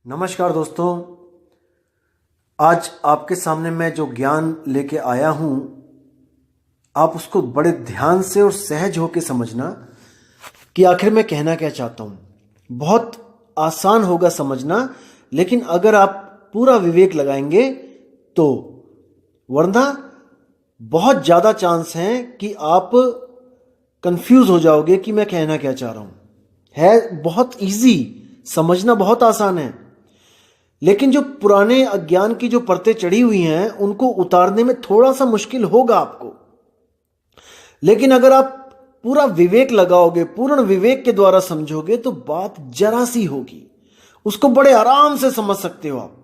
नमस्कार दोस्तों। आज आपके सामने मैं जो ज्ञान लेके आया हूं, आप उसको बड़े ध्यान से और सहज होकर समझना कि आखिर मैं कहना क्या चाहता हूं। बहुत आसान होगा समझना, लेकिन अगर आप पूरा विवेक लगाएंगे तो, वरना बहुत ज़्यादा चांस हैं कि आप कंफ्यूज हो जाओगे कि मैं कहना क्या चाह रहा हूं। है बहुत इजी, समझना बहुत आसान है, लेकिन जो पुराने अज्ञान की जो परतें चढ़ी हुई हैं उनको उतारने में थोड़ा सा मुश्किल होगा आपको। लेकिन अगर आप पूरा विवेक लगाओगे, पूर्ण विवेक के द्वारा समझोगे, तो बात जरा सी होगी, उसको बड़े आराम से समझ सकते हो आप।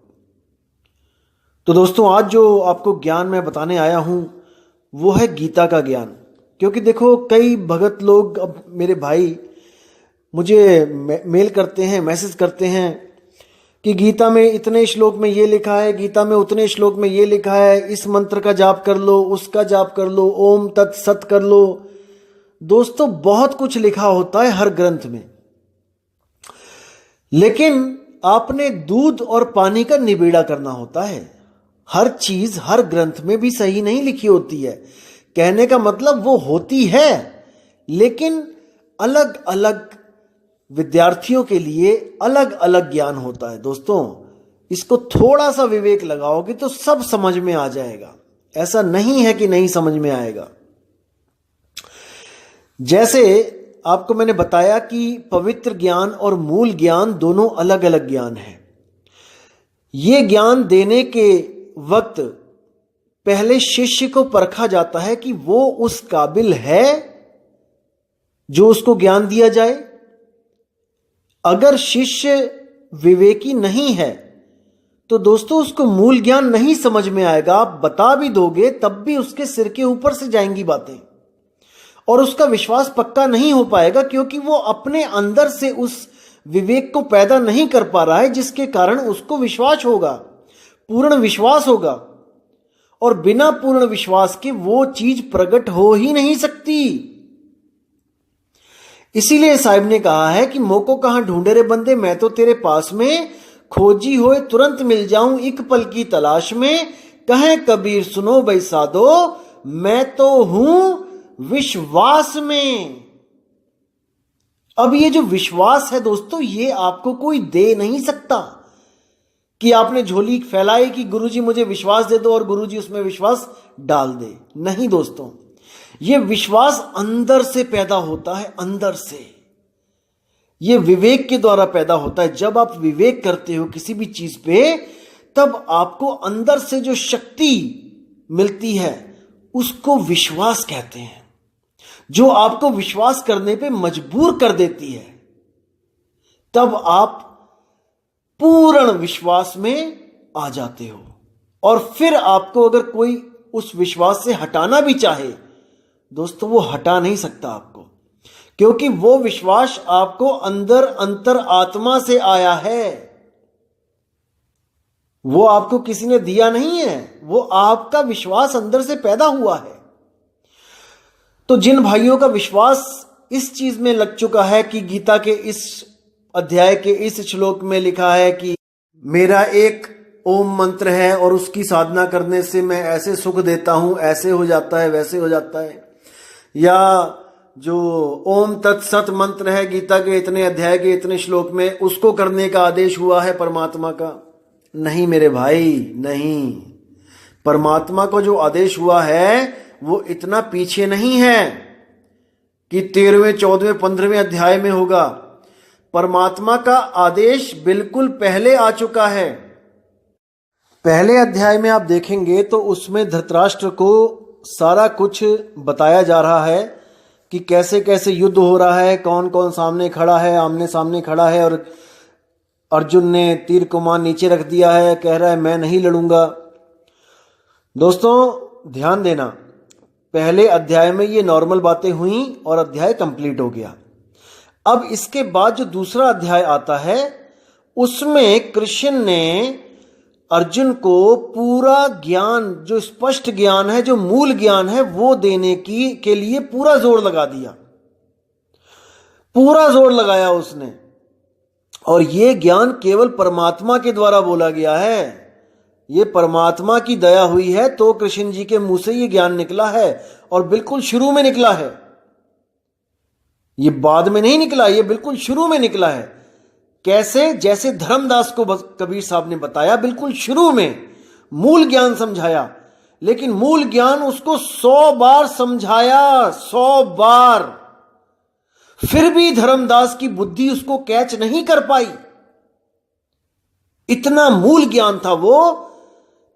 तो दोस्तों, आज जो आपको ज्ञान मैं बताने आया हूं वो है गीता का ज्ञान। क्योंकि देखो, कई भगत लोग, अब मेरे भाई मुझे मेल करते हैं, मैसेज करते हैं कि गीता में इतने श्लोक में ये लिखा है, गीता में उतने श्लोक में ये लिखा है, इस मंत्र का जाप कर लो, उसका जाप कर लो, ओम तत्सत कर लो। दोस्तों, बहुत कुछ लिखा होता है हर ग्रंथ में, लेकिन आपने दूध और पानी का निबेड़ा करना होता है। हर चीज हर ग्रंथ में भी सही नहीं लिखी होती है। कहने का मतलब वो होती है, लेकिन अलग अलग विद्यार्थियों के लिए अलग अलग ज्ञान होता है। दोस्तों, इसको थोड़ा सा विवेक लगाओगे तो सब समझ में आ जाएगा। ऐसा नहीं है कि नहीं समझ में आएगा। जैसे आपको मैंने बताया कि पवित्र ज्ञान और मूल ज्ञान दोनों अलग अलग ज्ञान हैं। ये ज्ञान देने के वक्त पहले शिष्य को परखा जाता है कि वो उस काबिल है जो उसको ज्ञान दिया जाए। अगर शिष्य विवेकी नहीं है तो दोस्तों उसको मूल ज्ञान नहीं समझ में आएगा। आप बता भी दोगे तब भी उसके सिर के ऊपर से जाएंगी बातें, और उसका विश्वास पक्का नहीं हो पाएगा, क्योंकि वो अपने अंदर से उस विवेक को पैदा नहीं कर पा रहा है, जिसके कारण उसको विश्वास होगा, पूर्ण विश्वास होगा। और बिना पूर्ण विश्वास के वो चीज प्रकट हो ही नहीं सकती। इसीलिए साहिब ने कहा है कि मोको कहां ढूंढे रे बंदे, मैं तो तेरे पास में, खोजी होए तुरंत मिल जाऊं एक पल की तलाश में। कहे कबीर सुनो भाई साधो, मैं तो हूं विश्वास में। अब ये जो विश्वास है दोस्तों, ये आपको कोई दे नहीं सकता कि आपने झोली फैलाई कि गुरुजी मुझे विश्वास दे दो और गुरुजी उसमें विश्वास डाल दे। नहीं दोस्तों, ये विश्वास अंदर से पैदा होता है, अंदर से। ये विवेक के द्वारा पैदा होता है। जब आप विवेक करते हो किसी भी चीज पे, तब आपको अंदर से जो शक्ति मिलती है उसको विश्वास कहते हैं, जो आपको विश्वास करने पे मजबूर कर देती है। तब आप पूर्ण विश्वास में आ जाते हो, और फिर आपको अगर कोई उस विश्वास से हटाना भी चाहे दोस्तों, वो हटा नहीं सकता आपको, क्योंकि वो विश्वास आपको अंदर अंतर आत्मा से आया है। वो आपको किसी ने दिया नहीं है, वो आपका विश्वास अंदर से पैदा हुआ है। तो जिन भाइयों का विश्वास इस चीज में लग चुका है कि गीता के इस अध्याय के इस श्लोक में लिखा है कि मेरा एक ओम मंत्र है और उसकी साधना करने से मैं ऐसे सुख देता हूं, ऐसे हो जाता है, वैसे हो जाता है, या जो ओम तत्सत मंत्र है गीता के इतने अध्याय के इतने श्लोक में, उसको करने का आदेश हुआ है परमात्मा का। नहीं मेरे भाई, नहीं। परमात्मा को जो आदेश हुआ है वो इतना पीछे नहीं है कि 13वें 14वें 15वें अध्याय में होगा। परमात्मा का आदेश बिल्कुल पहले आ चुका है। पहले अध्याय में आप देखेंगे तो उसमें धृतराष्ट्र को सारा कुछ बताया जा रहा है कि कैसे कैसे युद्ध हो रहा है, कौन कौन सामने खड़ा है, आमने सामने खड़ा है, और अर्जुन ने तीर कमान नीचे रख दिया है, कह रहा है मैं नहीं लड़ूंगा। दोस्तों ध्यान देना, पहले अध्याय में ये नॉर्मल बातें हुई और अध्याय कंप्लीट हो गया। अब इसके बाद जो दूसरा अध्याय आता है उसमें कृष्ण ने अर्जुन को पूरा ज्ञान, जो स्पष्ट ज्ञान है, जो मूल ज्ञान है, वो देने के लिए पूरा जोर लगा दिया, पूरा जोर लगाया उसने। और ये ज्ञान केवल परमात्मा के द्वारा बोला गया है। ये परमात्मा की दया हुई है तो कृष्ण जी के मुंह से ये ज्ञान निकला है, और बिल्कुल शुरू में निकला है। ये बाद में नहीं निकला, ये बिल्कुल शुरू में निकला है। कैसे? जैसे धर्मदास को कबीर साहब ने बताया, बिल्कुल शुरू में मूल ज्ञान समझाया, लेकिन मूल ज्ञान उसको 100 बार समझाया, 100 बार, फिर भी धर्मदास की बुद्धि उसको कैच नहीं कर पाई। इतना मूल ज्ञान था वो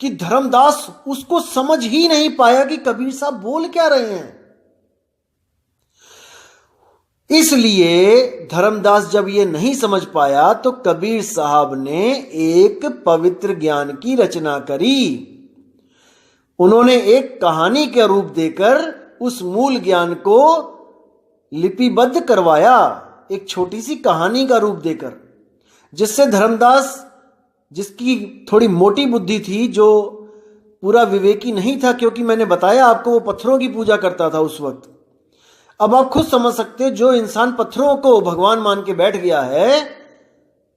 कि धर्मदास उसको समझ ही नहीं पाया कि कबीर साहब बोल क्या रहे हैं। इसलिए धर्मदास जब ये नहीं समझ पाया तो कबीर साहब ने एक पवित्र ज्ञान की रचना करी। उन्होंने एक कहानी का रूप देकर उस मूल ज्ञान को लिपिबद्ध करवाया, एक छोटी सी कहानी का रूप देकर, जिससे धर्मदास, जिसकी थोड़ी मोटी बुद्धि थी, जो पूरा विवेकी नहीं था, क्योंकि मैंने बताया आपको वो पत्थरों की पूजा करता था उस वक्त। अब आप खुद समझ सकते हो, जो इंसान पत्थरों को भगवान मान के बैठ गया है,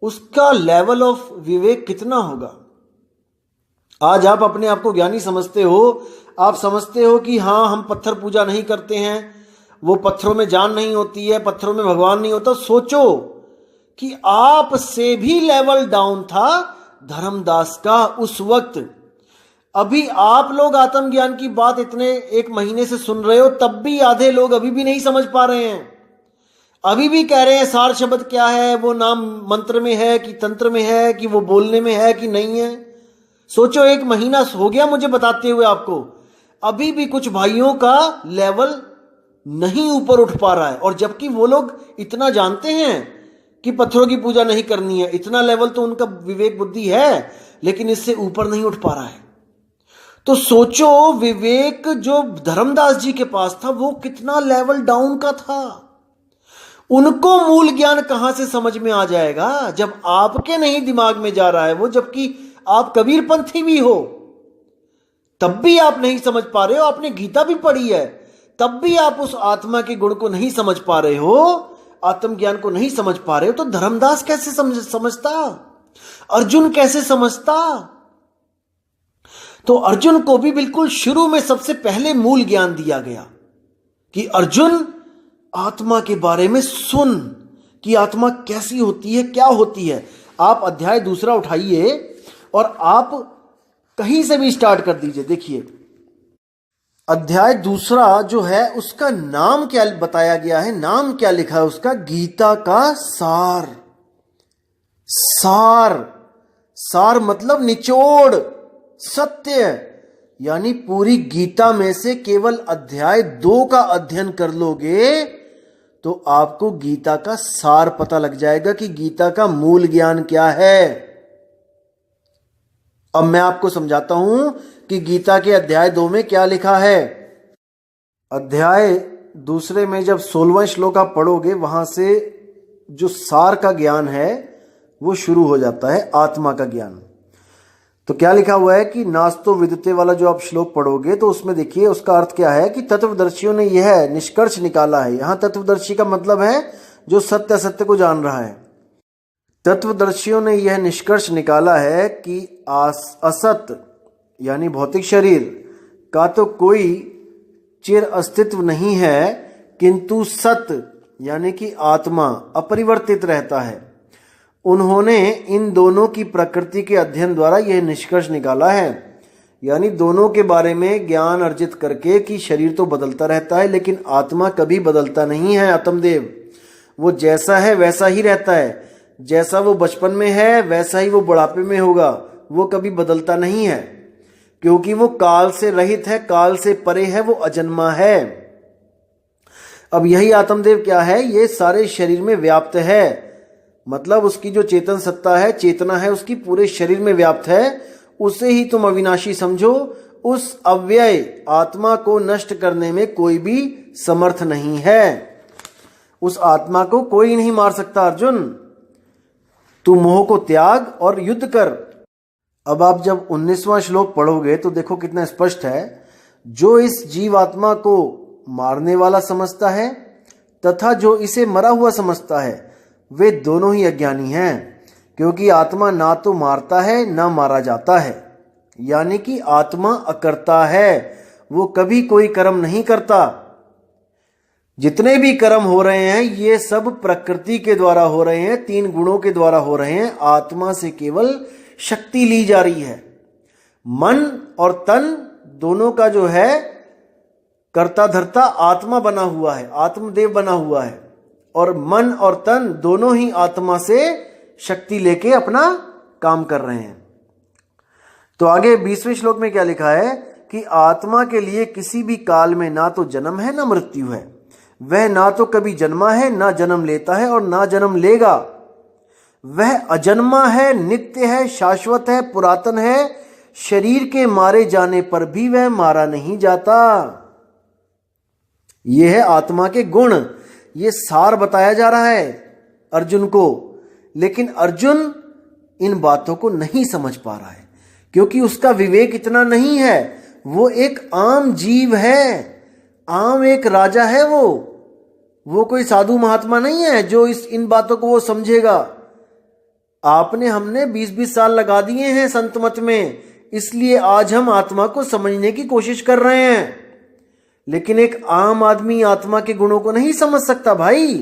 उसका लेवल ऑफ विवेक कितना होगा। आज आप अपने आप को ज्ञानी समझते हो, आप समझते हो कि हाँ, हम पत्थर पूजा नहीं करते हैं, वो पत्थरों में जान नहीं होती है, पत्थरों में भगवान नहीं होता। सोचो कि आप से भी लेवल डाउन था धर्मदास का उस वक्त। अभी आप लोग आत्मज्ञान की बात इतने 1 महीने से सुन रहे हो, तब भी आधे लोग अभी भी नहीं समझ पा रहे हैं। अभी भी कह रहे हैं सार शब्द क्या है, वो नाम मंत्र में है कि तंत्र में है, कि वो बोलने में है कि नहीं है। सोचो, 1 महीना हो गया मुझे बताते हुए आपको, अभी भी कुछ भाइयों का लेवल नहीं ऊपर उठ पा रहा है। और जबकि वो लोग इतना जानते हैं कि पत्थरों की पूजा नहीं करनी है, इतना लेवल तो उनका विवेक बुद्धि है, लेकिन इससे ऊपर नहीं उठ पा रहा है। तो सोचो, विवेक जो धर्मदास जी के पास था वो कितना लेवल डाउन का था। उनको मूल ज्ञान कहां से समझ में आ जाएगा जब आपके नहीं दिमाग में जा रहा है वो, जबकि आप कबीरपंथी भी हो, तब भी आप नहीं समझ पा रहे हो। आपने गीता भी पढ़ी है, तब भी आप उस आत्मा के गुण को नहीं समझ पा रहे हो, आत्मज्ञान को नहीं समझ पा रहे हो। तो धर्मदास कैसे समझता, अर्जुन कैसे समझता। तो अर्जुन को भी बिल्कुल शुरू में सबसे पहले मूल ज्ञान दिया गया कि अर्जुन, आत्मा के बारे में सुन कि आत्मा कैसी होती है, क्या होती है। आप अध्याय 2 उठाइए और आप कहीं से भी स्टार्ट कर दीजिए। देखिए, अध्याय 2 जो है उसका नाम क्या बताया गया है, नाम क्या लिखा है उसका, गीता का सार। सार, सार मतलब निचोड़, सत्य। यानी पूरी गीता में से केवल अध्याय 2 का अध्ययन कर लोगे तो आपको गीता का सार पता लग जाएगा कि गीता का मूल ज्ञान क्या है। अब मैं आपको समझाता हूं कि गीता के अध्याय 2 में क्या लिखा है। अध्याय 2 में जब 16वां श्लोक आप पढ़ोगे, वहां से जो सार का ज्ञान है वो शुरू हो जाता है, आत्मा का ज्ञान। तो क्या लिखा हुआ है कि नास्तो विदते वाला जो आप श्लोक पढ़ोगे तो उसमें देखिए उसका अर्थ क्या है कि तत्वदर्शियों ने यह निष्कर्ष निकाला है। यहां तत्वदर्शी का मतलब है जो सत्य असत्य को जान रहा है। तत्वदर्शियों ने यह निष्कर्ष निकाला है कि असत यानी भौतिक शरीर का तो कोई चिर अस्तित्व नहीं है, किंतु सत यानी कि आत्मा अपरिवर्तित रहता है। उन्होंने इन दोनों की प्रकृति के अध्ययन द्वारा यह निष्कर्ष निकाला है, यानी दोनों के बारे में ज्ञान अर्जित करके कि शरीर तो बदलता रहता है लेकिन आत्मा कभी बदलता नहीं है। आत्मदेव वो जैसा है वैसा ही रहता है, जैसा वो बचपन में है वैसा ही वो बुढ़ापे में होगा, वो कभी बदलता नहीं है, क्योंकि वो काल से रहित है, काल से परे है, वो अजन्मा है। अब यही आत्मदेव क्या है, ये सारे शरीर में व्याप्त है, मतलब उसकी जो चेतन सत्ता है, चेतना है, उसकी पूरे शरीर में व्याप्त है। उसे ही तुम अविनाशी समझो। उस अव्यय आत्मा को नष्ट करने में कोई भी समर्थ नहीं है। उस आत्मा को कोई नहीं मार सकता। अर्जुन, तू मोह को त्याग और युद्ध कर। अब आप जब 19वां श्लोक पढ़ोगे तो देखो कितना स्पष्ट है। जो इस जीवात्मा को मारने वाला समझता है तथा जो इसे मरा हुआ समझता है वे दोनों ही अज्ञानी हैं, क्योंकि आत्मा ना तो मारता है ना मारा जाता है। यानी कि आत्मा अकर्ता है, वो कभी कोई कर्म नहीं करता। जितने भी कर्म हो रहे हैं ये सब प्रकृति के द्वारा हो रहे हैं, 3 गुणों के द्वारा हो रहे हैं। आत्मा से केवल शक्ति ली जा रही है। मन और तन दोनों का जो है कर्ता धर्ता आत्मा बना हुआ है, आत्मदेव बना हुआ है, और मन और तन दोनों ही आत्मा से शक्ति लेके अपना काम कर रहे हैं। तो आगे 20वें श्लोक में क्या लिखा है कि आत्मा के लिए किसी भी काल में ना तो जन्म है ना मृत्यु है। वह ना तो कभी जन्मा है, ना जन्म लेता है और ना जन्म लेगा। वह अजन्मा है, नित्य है, शाश्वत है, पुरातन है। शरीर के मारे जाने पर भी वह मारा नहीं जाता। यह है आत्मा के गुण। ये सार बताया जा रहा है अर्जुन को, लेकिन अर्जुन इन बातों को नहीं समझ पा रहा है, क्योंकि उसका विवेक इतना नहीं है। वो एक आम जीव है, आम एक राजा है। वो कोई साधु महात्मा नहीं है जो इन बातों को वो समझेगा। आपने हमने 20-20 साल लगा दिए हैं संत मत में, इसलिए आज हम आत्मा को समझने की कोशिश कर रहे हैं। लेकिन एक आम आदमी आत्मा के गुणों को नहीं समझ सकता भाई।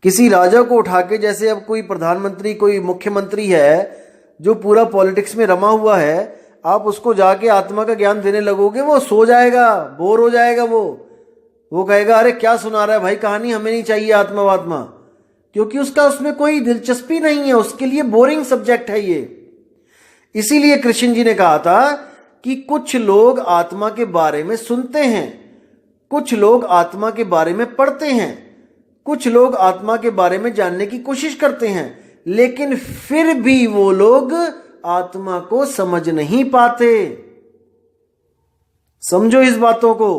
किसी राजा को उठा के, जैसे अब कोई प्रधानमंत्री, कोई मुख्यमंत्री है जो पूरा पॉलिटिक्स में रमा हुआ है, आप उसको जाके आत्मा का ज्ञान देने लगोगे, वो सो जाएगा, बोर हो जाएगा। वो कहेगा अरे क्या सुना रहा है भाई कहानी, हमें नहीं चाहिए आत्मा वात्मा, क्योंकि उसका उसमें कोई दिलचस्पी नहीं है, उसके लिए बोरिंग सब्जेक्ट है ये। इसीलिए कृष्ण जी ने कहा था कि कुछ लोग आत्मा के बारे में सुनते हैं, कुछ लोग आत्मा के बारे में पढ़ते हैं, कुछ लोग आत्मा के बारे में जानने की कोशिश करते हैं, लेकिन फिर भी वो लोग आत्मा को समझ नहीं पाते। समझो इस बातों को।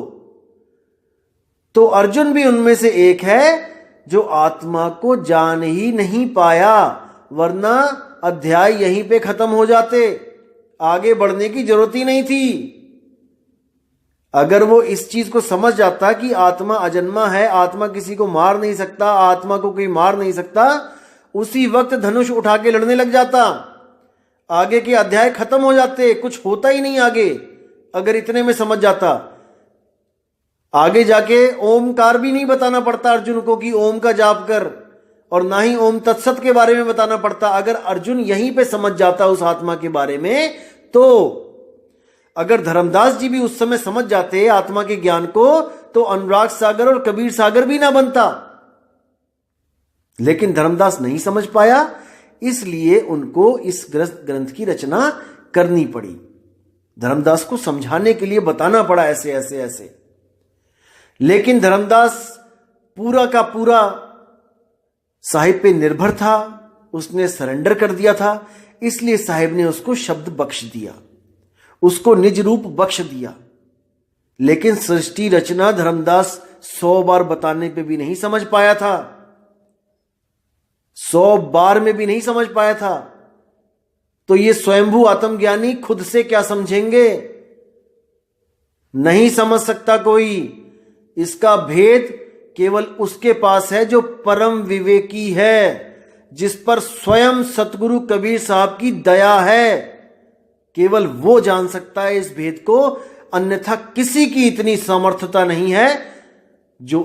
तो अर्जुन भी उनमें से एक है जो आत्मा को जान ही नहीं पाया, वरना अध्याय यहीं पे खत्म हो जाते, आगे बढ़ने की जरूरत ही नहीं थी। अगर वो इस चीज को समझ जाता कि आत्मा अजन्मा है, आत्मा किसी को मार नहीं सकता, आत्मा को कोई मार नहीं सकता, उसी वक्त धनुष उठा के लड़ने लग जाता, आगे के अध्याय खत्म हो जाते, कुछ होता ही नहीं आगे। अगर इतने में समझ जाता, आगे जाके ओमकार भी नहीं बताना पड़ता अर्जुन को कि ओम का जाप कर, और ना ही ओम तत्सत के बारे में बताना पड़ता। अगर अर्जुन यहीं पे समझ जाता उस आत्मा के बारे में, तो अगर धर्मदास जी भी उस समय समझ जाते आत्मा के ज्ञान को, तो अनुराग सागर और कबीर सागर भी ना बनता। लेकिन धर्मदास नहीं समझ पाया, इसलिए उनको इस ग्रंथ की रचना करनी पड़ी। धर्मदास को समझाने के लिए बताना पड़ा ऐसे ऐसे ऐसे। लेकिन धर्मदास पूरा का पूरा साहिब पे निर्भर था, उसने सरेंडर कर दिया था, इसलिए साहिब ने उसको शब्द बख्श दिया, उसको निज रूप बख्श दिया। लेकिन सृष्टि रचना धर्मदास 100 बार बताने पे भी नहीं समझ पाया था, 100 बार में भी नहीं समझ पाया था। तो ये स्वयंभू आत्मज्ञानी खुद से क्या समझेंगे? नहीं समझ सकता कोई। इसका भेद केवल उसके पास है जो परम विवेकी है, जिस पर स्वयं सतगुरु कबीर साहब की दया है। केवल वो जान सकता है इस भेद को, अन्यथा किसी की इतनी सामर्थ्यता नहीं है जो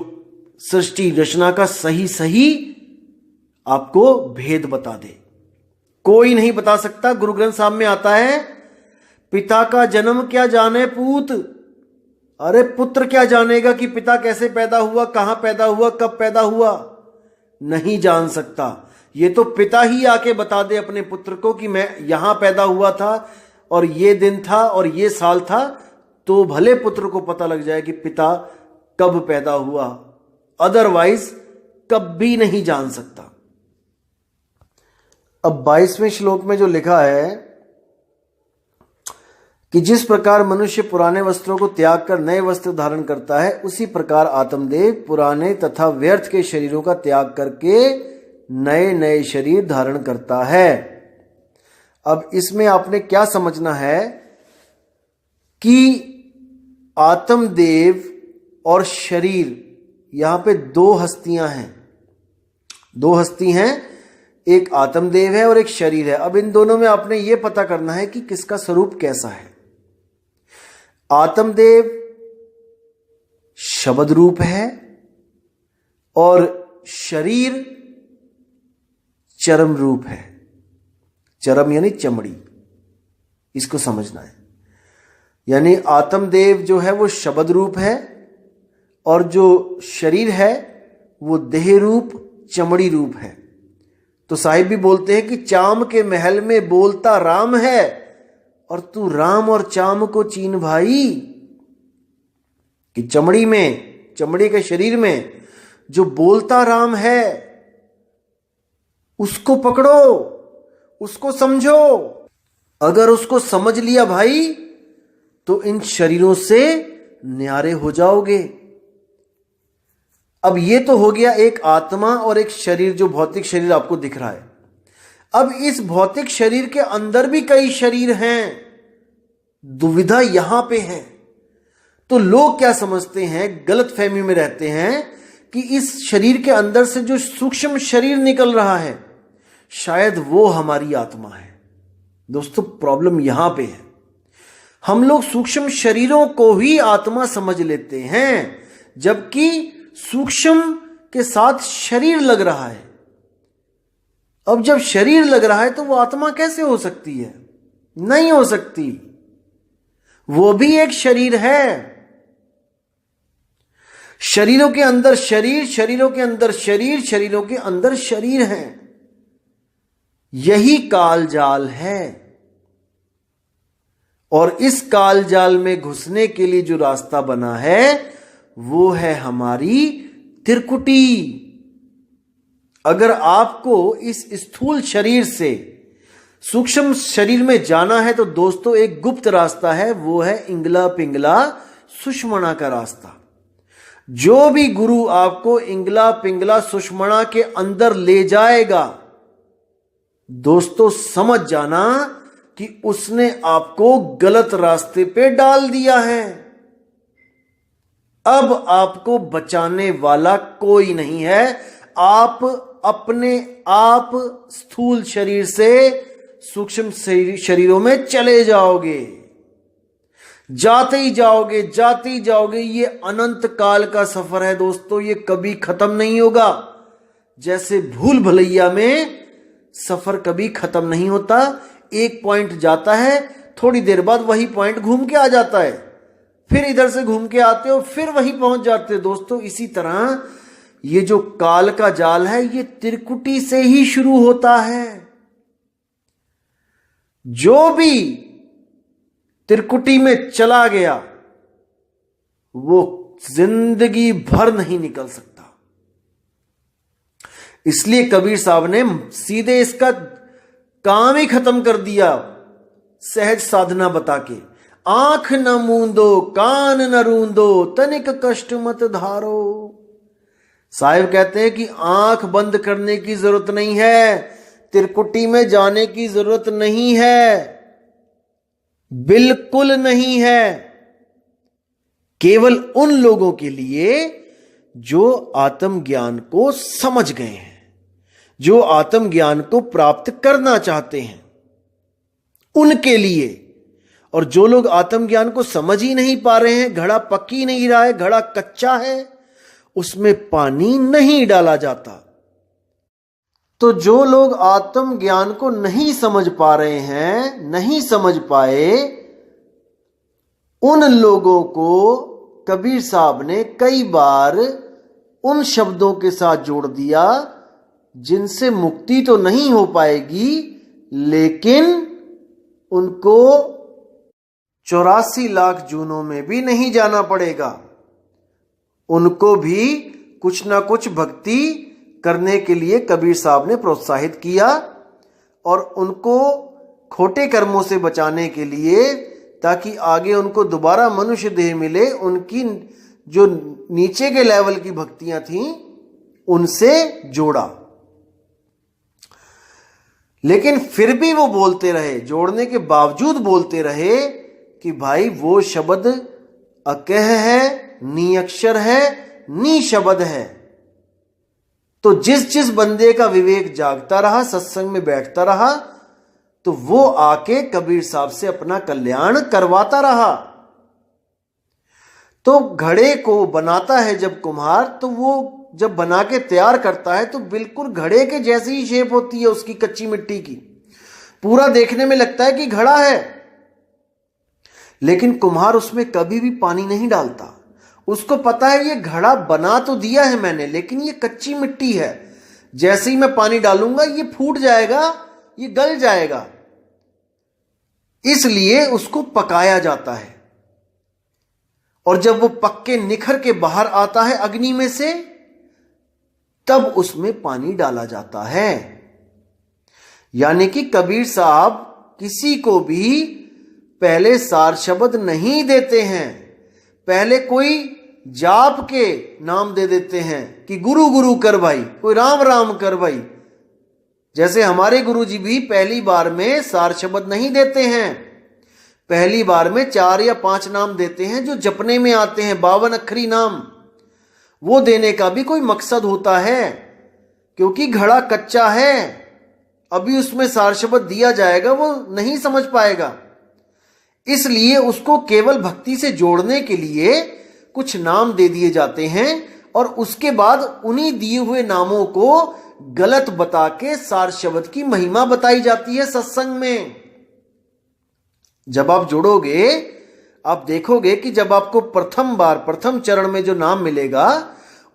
सृष्टि रचना का सही सही आपको भेद बता दे। कोई नहीं बता सकता। गुरु ग्रंथ साहब में आता है, पिता का जन्म क्या जाने पूत। अरे पुत्र क्या जानेगा कि पिता कैसे पैदा हुआ, कहां पैदा हुआ, कब पैदा हुआ? नहीं जान सकता। ये तो पिता ही आके बता दे अपने पुत्र को कि मैं यहां पैदा हुआ था और ये दिन था और ये साल था, तो भले पुत्र को पता लग जाए कि पिता कब पैदा हुआ, अदरवाइज कभी नहीं जान सकता। अब 22वें श्लोक में जो लिखा है कि जिस प्रकार मनुष्य पुराने वस्त्रों को त्याग कर नए वस्त्र धारण करता है, उसी प्रकार आत्मदेव पुराने तथा व्यर्थ के शरीरों का त्याग करके नए नए शरीर धारण करता है। अब इसमें आपने क्या समझना है कि आत्मदेव और शरीर, यहां पे 2 हस्तियां हैं, दो हस्ती हैं, एक आत्मदेव है और एक शरीर है। अब इन दोनों में आपने ये पता करना है कि किसका स्वरूप कैसा है। आत्मदेव शब्द रूप है और शरीर चरम रूप है। चरम यानी चमड़ी, इसको समझना है। यानी आत्मदेव जो है वो शब्द रूप है और जो शरीर है वो देह रूप चमड़ी रूप है। तो साहिब भी बोलते हैं कि चाम के महल में बोलता राम है और तू राम और चाम को चीन भाई। कि चमड़ी में, चमड़ी के शरीर में जो बोलता राम है उसको पकड़ो, उसको समझो। अगर उसको समझ लिया भाई तो इन शरीरों से न्यारे हो जाओगे। अब ये तो हो गया एक आत्मा और एक शरीर, जो भौतिक शरीर आपको दिख रहा है। अब इस भौतिक शरीर के अंदर भी कई शरीर हैं। दुविधा यहां पे है। तो लोग क्या समझते हैं, गलत फहमी में रहते हैं कि इस शरीर के अंदर से जो सूक्ष्म शरीर निकल रहा है शायद वो हमारी आत्मा है। दोस्तों प्रॉब्लम यहां पे है, हम लोग सूक्ष्म शरीरों को ही आत्मा समझ लेते हैं, जबकि सूक्ष्म के साथ शरीर लग रहा है। अब जब शरीर लग रहा है तो वो आत्मा कैसे हो सकती है? नहीं हो सकती। वो भी एक शरीर है। शरीरों के अंदर शरीर, शरीरों के अंदर शरीर, शरीरों के अंदर शरीर है। यही काल जाल है। और इस काल जाल में घुसने के लिए जो रास्ता बना है वो है हमारी त्रिकुटी। अगर आपको इस स्थूल शरीर से सूक्ष्म शरीर में जाना है तो दोस्तों एक गुप्त रास्ता है, वो है इंगला पिंगला सुषमणा का रास्ता। जो भी गुरु आपको इंगला पिंगला सुषमणा के अंदर ले जाएगा, दोस्तों समझ जाना कि उसने आपको गलत रास्ते पे डाल दिया है। अब आपको बचाने वाला कोई नहीं है। आप अपने आप स्थूल शरीर से सूक्ष्म शरीरों में चले जाओगे, जाते ही जाओगे, जाते ही जाओगे। ये अनंत काल का सफर है दोस्तों, ये कभी खत्म नहीं होगा। जैसे भूल भुलैया में सफर कभी खत्म नहीं होता। एक पॉइंट जाता है, थोड़ी देर बाद वही पॉइंट घूम के आ जाता है, फिर इधर से घूम के आते हो, फिर वही पहुंच जाते हो। दोस्तों इसी तरह ये जो काल का जाल है ये त्रिकुटी से ही शुरू होता है। जो भी त्रिकुटी में चला गया वो जिंदगी भर नहीं निकल सकता। इसलिए कबीर साहब ने सीधे इसका काम ही खत्म कर दिया, सहज साधना बता के। आंख न मूंदो, कान न रूंदो, तनिक कष्ट मत धारो। साहिब कहते हैं कि आंख बंद करने की जरूरत नहीं है, त्रिकुटी में जाने की जरूरत नहीं है, बिल्कुल नहीं है। केवल उन लोगों के लिए जो आत्मज्ञान को समझ गए हैं, जो आत्मज्ञान को प्राप्त करना चाहते हैं, उनके लिए। और जो लोग आत्मज्ञान को समझ ही नहीं पा रहे हैं, घड़ा पक ही नहीं रहा है, घड़ा कच्चा है, उसमें पानी नहीं डाला जाता। तो जो लोग आत्मज्ञान को नहीं समझ पा रहे हैं, नहीं समझ पाए, उन लोगों को कबीर साहब ने कई बार उन शब्दों के साथ जोड़ दिया जिनसे मुक्ति तो नहीं हो पाएगी, लेकिन उनको 84 लाख जूनों में भी नहीं जाना पड़ेगा। उनको भी कुछ ना कुछ भक्ति करने के लिए कबीर साहब ने प्रोत्साहित किया और उनको खोटे कर्मों से बचाने के लिए, ताकि आगे उनको दोबारा मनुष्य देह मिले, उनकी जो नीचे के लेवल की भक्तियां थीं उनसे जोड़ा। लेकिन फिर भी वो बोलते रहे, जोड़ने के बावजूद बोलते रहे कि भाई वो शब्द अकह है, नी अक्षर है, नी शब्द है। तो जिस जिस बंदे का विवेक जागता रहा, सत्संग में बैठता रहा, तो वो आके कबीर साहब से अपना कल्याण करवाता रहा। तो घड़े को बनाता है जब कुम्हार, तो वो जब बना के तैयार करता है तो बिल्कुल घड़े के जैसी ही शेप होती है उसकी, कच्ची मिट्टी की। पूरा देखने में लगता है कि घड़ा है, लेकिन कुम्हार उसमें कभी भी पानी नहीं डालता। उसको पता है ये घड़ा बना तो दिया है मैंने, लेकिन ये कच्ची मिट्टी है, जैसे ही मैं पानी डालूंगा ये फूट जाएगा, ये गल जाएगा। इसलिए उसको पकाया जाता है, और जब वो पक के निखर के बाहर आता है अग्नि में से, तब उसमें पानी डाला जाता है। यानी कि कबीर साहब किसी को भी पहले सार शब्द नहीं देते हैं, पहले कोई जाप के नाम दे देते हैं कि गुरु गुरु कर भाई, कोई राम राम कर भाई। जैसे हमारे गुरुजी भी पहली बार में सार शब्द नहीं देते हैं, पहली बार में 4 या 5 नाम देते हैं जो जपने में आते हैं, 52 अक्षरी नाम। वो देने का भी कोई मकसद होता है, क्योंकि घड़ा कच्चा है, अभी उसमें सार शब्द दिया जाएगा वो नहीं समझ पाएगा। इसलिए उसको केवल भक्ति से जोड़ने के लिए कुछ नाम दे दिए जाते हैं, और उसके बाद उन्हीं दिए हुए नामों को गलत बता के सार शब्द की महिमा बताई जाती है सत्संग में। जब आप जोड़ोगे, आप देखोगे कि जब आपको प्रथम चरण में जो नाम मिलेगा,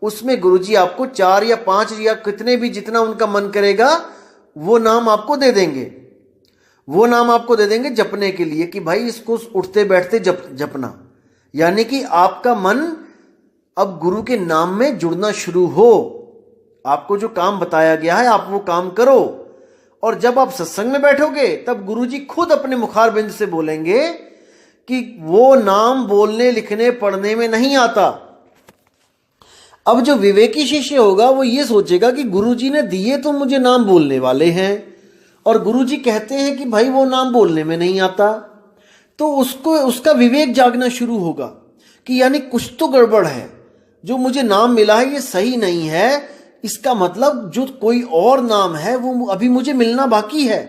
उसमें गुरुजी आपको 4 या 5 या कितने भी, जितना उनका मन करेगा वो नाम आपको दे देंगे। वो नाम आपको दे देंगे जपने के लिए कि भाई इसको उठते बैठते जपना। यानी कि आपका मन अब गुरु के नाम में जुड़ना शुरू हो, आपको जो काम बताया गया है आप वो काम करो। और जब आप सत्संग में बैठोगे तब गुरुजी खुद अपने मुखारबिंद से बोलेंगे कि वो नाम बोलने लिखने पढ़ने में नहीं आता। अब जो विवेकी शिष्य होगा वो ये सोचेगा कि गुरुजी ने दिए तो मुझे नाम बोलने वाले हैं, और गुरुजी कहते हैं कि भाई वो नाम बोलने में नहीं आता, तो उसको उसका विवेक जागना शुरू होगा कि यानी कुछ तो गड़बड़ है, जो मुझे नाम मिला है ये सही नहीं है, इसका मतलब जो कोई और नाम है वो अभी मुझे मिलना बाकी है।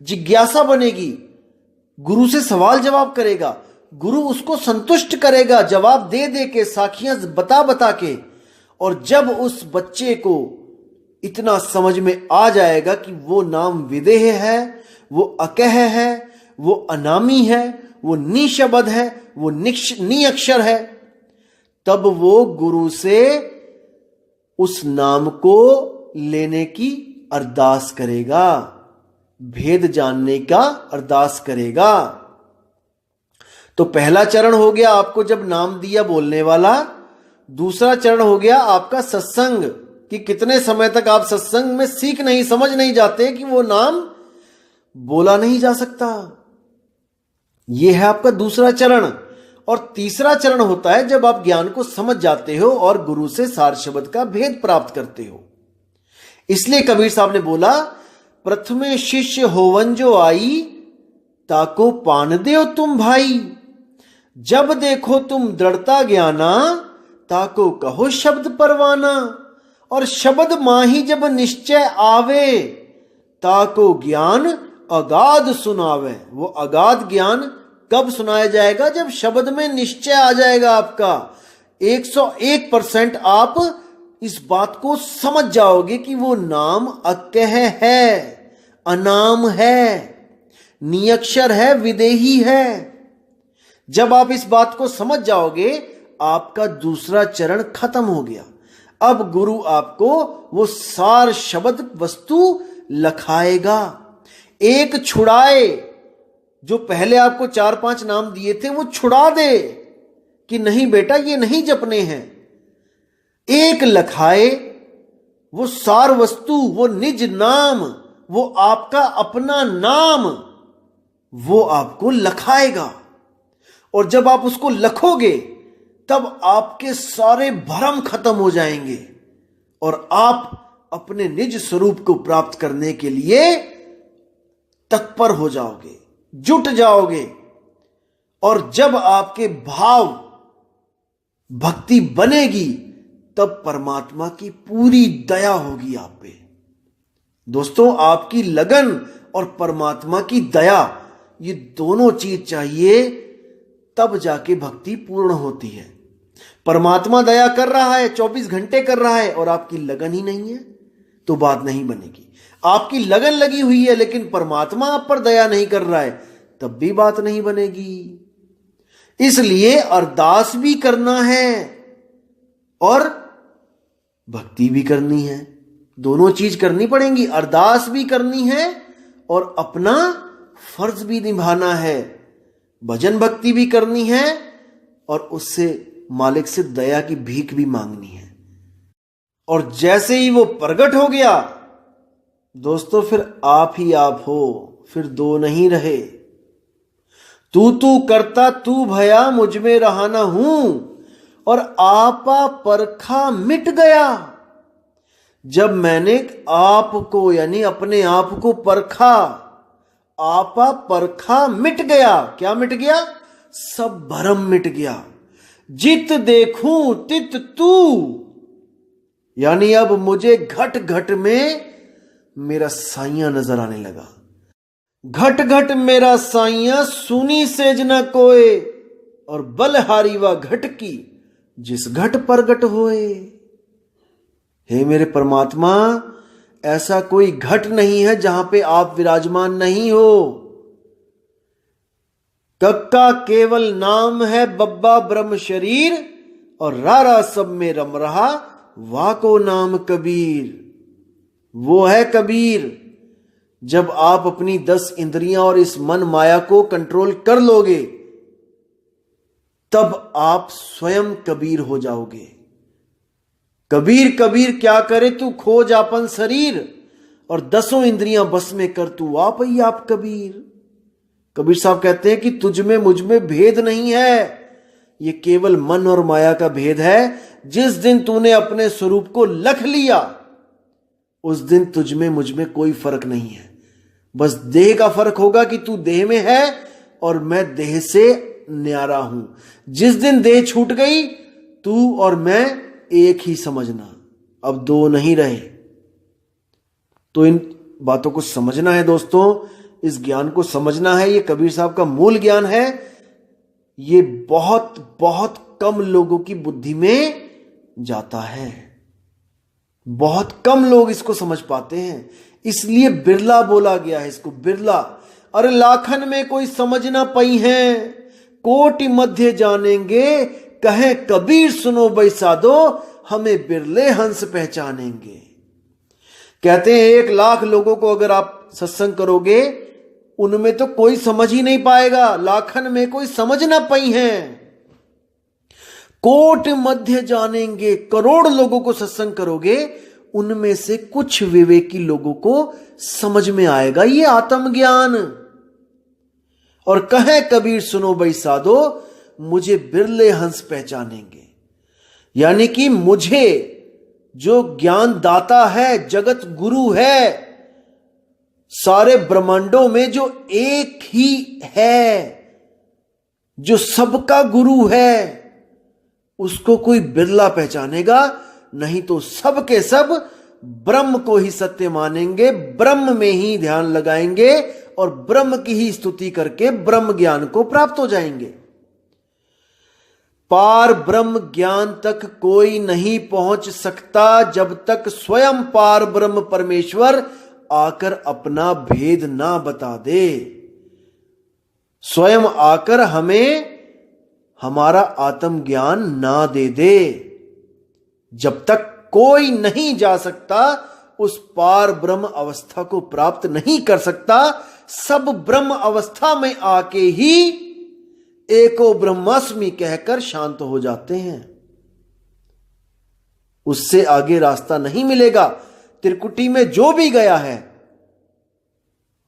जिज्ञासा बनेगी, गुरु से सवाल जवाब करेगा, गुरु उसको संतुष्ट करेगा जवाब दे दे के, साखियां बता बता के। और जब उस बच्चे को इतना समझ में आ जाएगा कि वो नाम विदेह है, वो अकह है, वो अनामी है, वो निशब्द है, वो निअक्षर है, तब वो गुरु से उस नाम को लेने की अरदास करेगा, भेद जानने का अरदास करेगा। तो पहला चरण हो गया आपको जब नाम दिया बोलने वाला। दूसरा चरण हो गया आपका सत्संग, कि कितने समय तक आप सत्संग में सीख नहीं समझ नहीं जाते कि वो नाम बोला नहीं जा सकता। यह है आपका दूसरा चरण। और तीसरा चरण होता है जब आप ज्ञान को समझ जाते हो और गुरु से सार शब्द का भेद प्राप्त करते हो। इसलिए कबीर साहब ने बोला, प्रथमे शिष्य होवन जो आई, ताको पान देओ तुम भाई। जब देखो तुम दृढ़ता ज्ञाना, ताको कहो शब्द परवाना। और शब्द माही जब निश्चय आवे, ताको ज्ञान अगाध सुनावे। वो अगाध ज्ञान कब सुनाया जाएगा? जब शब्द में निश्चय आ जाएगा आपका। 101% आप इस बात को समझ जाओगे कि वो नाम अकह है, अनाम है, नियक्षर है, विदेही है। जब आप इस बात को समझ जाओगे, आपका दूसरा चरण खत्म हो गया। अब गुरु आपको वो सार शब्द वस्तु लखाएगा। एक छुड़ाए, जो पहले आपको 4-5 नाम दिए थे वो छुड़ा दे कि नहीं बेटा ये नहीं जपने हैं। एक लखाए, वो सार वस्तु, वो निज नाम, वो आपका अपना नाम, वो आपको लखाएगा। और जब आप उसको लखोगे तब आपके सारे भ्रम खत्म हो जाएंगे और आप अपने निज स्वरूप को प्राप्त करने के लिए तत्पर हो जाओगे, जुट जाओगे। और जब आपके भाव भक्ति बनेगी, तब परमात्मा की पूरी दया होगी आप पे। दोस्तों, आपकी लगन और परमात्मा की दया, ये दोनों चीज चाहिए, तब जाके भक्ति पूर्ण होती है। परमात्मा दया कर रहा है, 24 घंटे कर रहा है, और आपकी लगन ही नहीं है, तो बात नहीं बनेगी। आपकी लगन लगी हुई है लेकिन परमात्मा आप पर दया नहीं कर रहा है, तब भी बात नहीं बनेगी। इसलिए अरदास भी करना है और भक्ति भी करनी है, दोनों चीज करनी पड़ेंगी। अरदास भी करनी है और अपना फर्ज भी निभाना है, भजन भक्ति भी करनी है और उससे मालिक से दया की भीख भी मांगनी है। और जैसे ही वो प्रकट हो गया दोस्तों, फिर आप ही आप हो, फिर दो नहीं रहे। तू करता तू भया, मुझ में रहा ना हूं, और आपा परखा मिट गया। जब मैंने आपको यानी अपने आप को परखा, आपा परखा मिट गया। क्या मिट गया? सब भरम मिट गया। जित देखूं तित तू, यानी अब मुझे घट घट में मेरा साइयां नजर आने लगा। घट घट मेरा साइयां, सुनी सेज न कोय, और बलहारी व घट की जिस घट प्रगट होए। हे मेरे परमात्मा, ऐसा कोई घट नहीं है जहां पे आप विराजमान नहीं हो। कक्का केवल नाम है, बब्बा ब्रह्म शरीर, और रारा सब में रम रहा, वाको नाम कबीर। वो है कबीर। जब आप अपनी 10 इंद्रियां और इस मन माया को कंट्रोल कर लोगे, तब आप स्वयं कबीर हो जाओगे। कबीर कबीर क्या करे तू, खोज आपन शरीर, और 10 इंद्रियां बस में कर तू आप ही आप कबीर। कबीर साहब कहते हैं कि तुझ में मुझ में भेद नहीं है, ये केवल मन और माया का भेद है। जिस दिन तूने अपने स्वरूप को लख लिया, उस दिन तुझ में मुझ में कोई फर्क नहीं है। बस देह का फर्क होगा कि तू देह में है और मैं देह से न्यारा हूं। जिस दिन देह छूट गई, तू और मैं एक ही समझना, अब दो नहीं रहे। तो इन बातों को समझना है दोस्तों, इस ज्ञान को समझना है। ये कबीर साहब का मूल ज्ञान है। ये बहुत बहुत कम लोगों की बुद्धि में जाता है, बहुत कम लोग इसको समझ पाते हैं, इसलिए बिरला बोला गया है इसको, बिरला। अरे लाखन में कोई समझ ना पई है, कोटि मध्य जानेंगे, कहे कबीर सुनो बैसादो, हमें बिरले हंस पहचानेंगे। कहते हैं 1 लाख लोगों को अगर आप सत्संग करोगे, उनमें तो कोई समझ ही नहीं पाएगा, लाखन में कोई समझ ना पई है। कोट मध्य जानेंगे, करोड़ लोगों को सत्संग करोगे, उनमें से कुछ विवेकी लोगों को समझ में आएगा ये आत्मज्ञान। और कहे कबीर सुनो बैसादो, मुझे बिरले हंस पहचानेंगे। यानी कि मुझे जो ज्ञान दाता है, जगत गुरु है, सारे ब्रह्मांडों में जो एक ही है, जो सबका गुरु है, उसको कोई बिरला पहचानेगा। नहीं तो सब के सब ब्रह्म को ही सत्य मानेंगे, ब्रह्म में ही ध्यान लगाएंगे और ब्रह्म की ही स्तुति करके ब्रह्म ज्ञान को प्राप्त हो जाएंगे। पार ब्रह्म ज्ञान तक कोई नहीं पहुंच सकता जब तक स्वयं पार ब्रह्म परमेश्वर आकर अपना भेद ना बता दे। स्वयं आकर हमें हमारा आत्मज्ञान ना दे दे। जब तक कोई नहीं जा सकता, उस पार ब्रह्म अवस्था को प्राप्त नहीं कर सकता। सब ब्रह्म अवस्था में आके ही एको ब्रह्मास्मि कहकर शांत हो जाते हैं। उससे आगे रास्ता नहीं मिलेगा। त्रिकुटी में जो भी गया है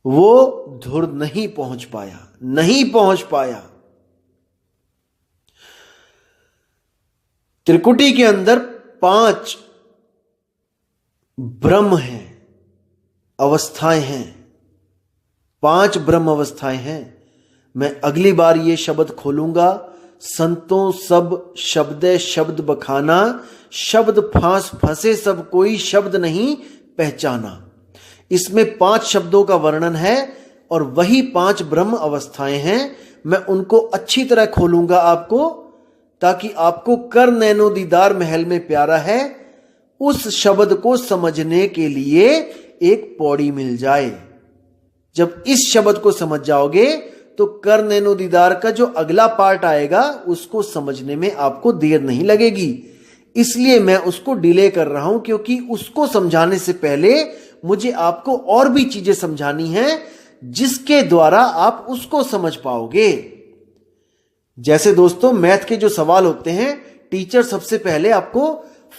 वो धुर नहीं पहुंच पाया, नहीं पहुंच पाया। त्रिकुटी के अंदर 5 ब्रह्म हैं, अवस्थाएं हैं, 5 ब्रह्म अवस्थाएं हैं। मैं अगली बार ये शब्द खोलूंगा, संतों सब शब्दे शब्द बखाना, शब्द फांस फंसे सब कोई शब्द नहीं पहचाना। इसमें 5 शब्दों का वर्णन है और वही 5 ब्रह्म अवस्थाएं हैं। मैं उनको अच्छी तरह खोलूंगा आपको, ताकि आपको कर नैनो दीदार महल में प्यारा है उस शब्द को समझने के लिए एक पौड़ी मिल जाए। जब इस शब्द को समझ जाओगे तो कर नैनो दीदार का जो अगला पार्ट आएगा उसको समझने में आपको देर नहीं लगेगी। इसलिए मैं उसको डिले कर रहा हूं, क्योंकि उसको समझाने से पहले मुझे आपको और भी चीजें समझानी हैं जिसके द्वारा आप उसको समझ पाओगे। जैसे दोस्तों मैथ के जो सवाल होते हैं, टीचर सबसे पहले आपको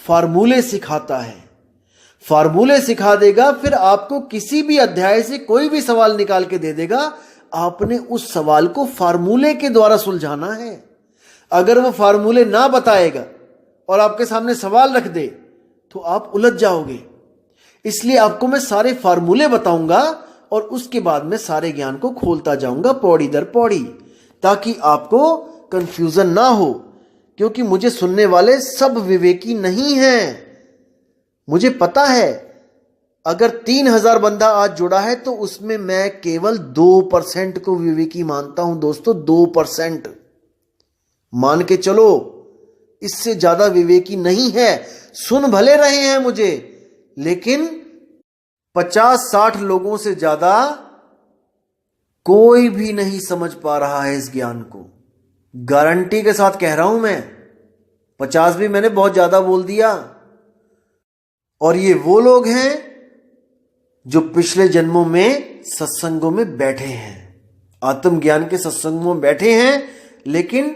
फार्मूले सिखाता है, फार्मूले सिखा देगा, फिर आपको किसी भी अध्याय से कोई भी सवाल निकाल के दे देगा। आपने उस सवाल को फार्मूले के द्वारा सुलझाना है। अगर वो फार्मूले ना बताएगा और आपके सामने सवाल रख दे तो आप उलझ जाओगे। इसलिए आपको मैं सारे फार्मूले बताऊंगा और उसके बाद में सारे ज्ञान को खोलता जाऊंगा पौड़ी दर पौड़ी, ताकि आपको कंफ्यूजन ना हो। क्योंकि मुझे सुनने वाले सब विवेकी नहीं हैं। मुझे पता है अगर 3000 बंदा आज जुड़ा है तो उसमें मैं केवल 2% को विवेकी मानता हूं दोस्तों। 2% मान के चलो, इससे ज्यादा विवेकी नहीं है। सुन भले रहे हैं मुझे, लेकिन 50-60 लोगों से ज्यादा कोई भी नहीं समझ पा रहा है इस ज्ञान को। गारंटी के साथ कह रहा हूं मैं। 50 भी मैंने बहुत ज्यादा बोल दिया। और ये वो लोग हैं जो पिछले जन्मों में सत्संगों में बैठे हैं, आत्मज्ञान के सत्संगों में बैठे हैं, लेकिन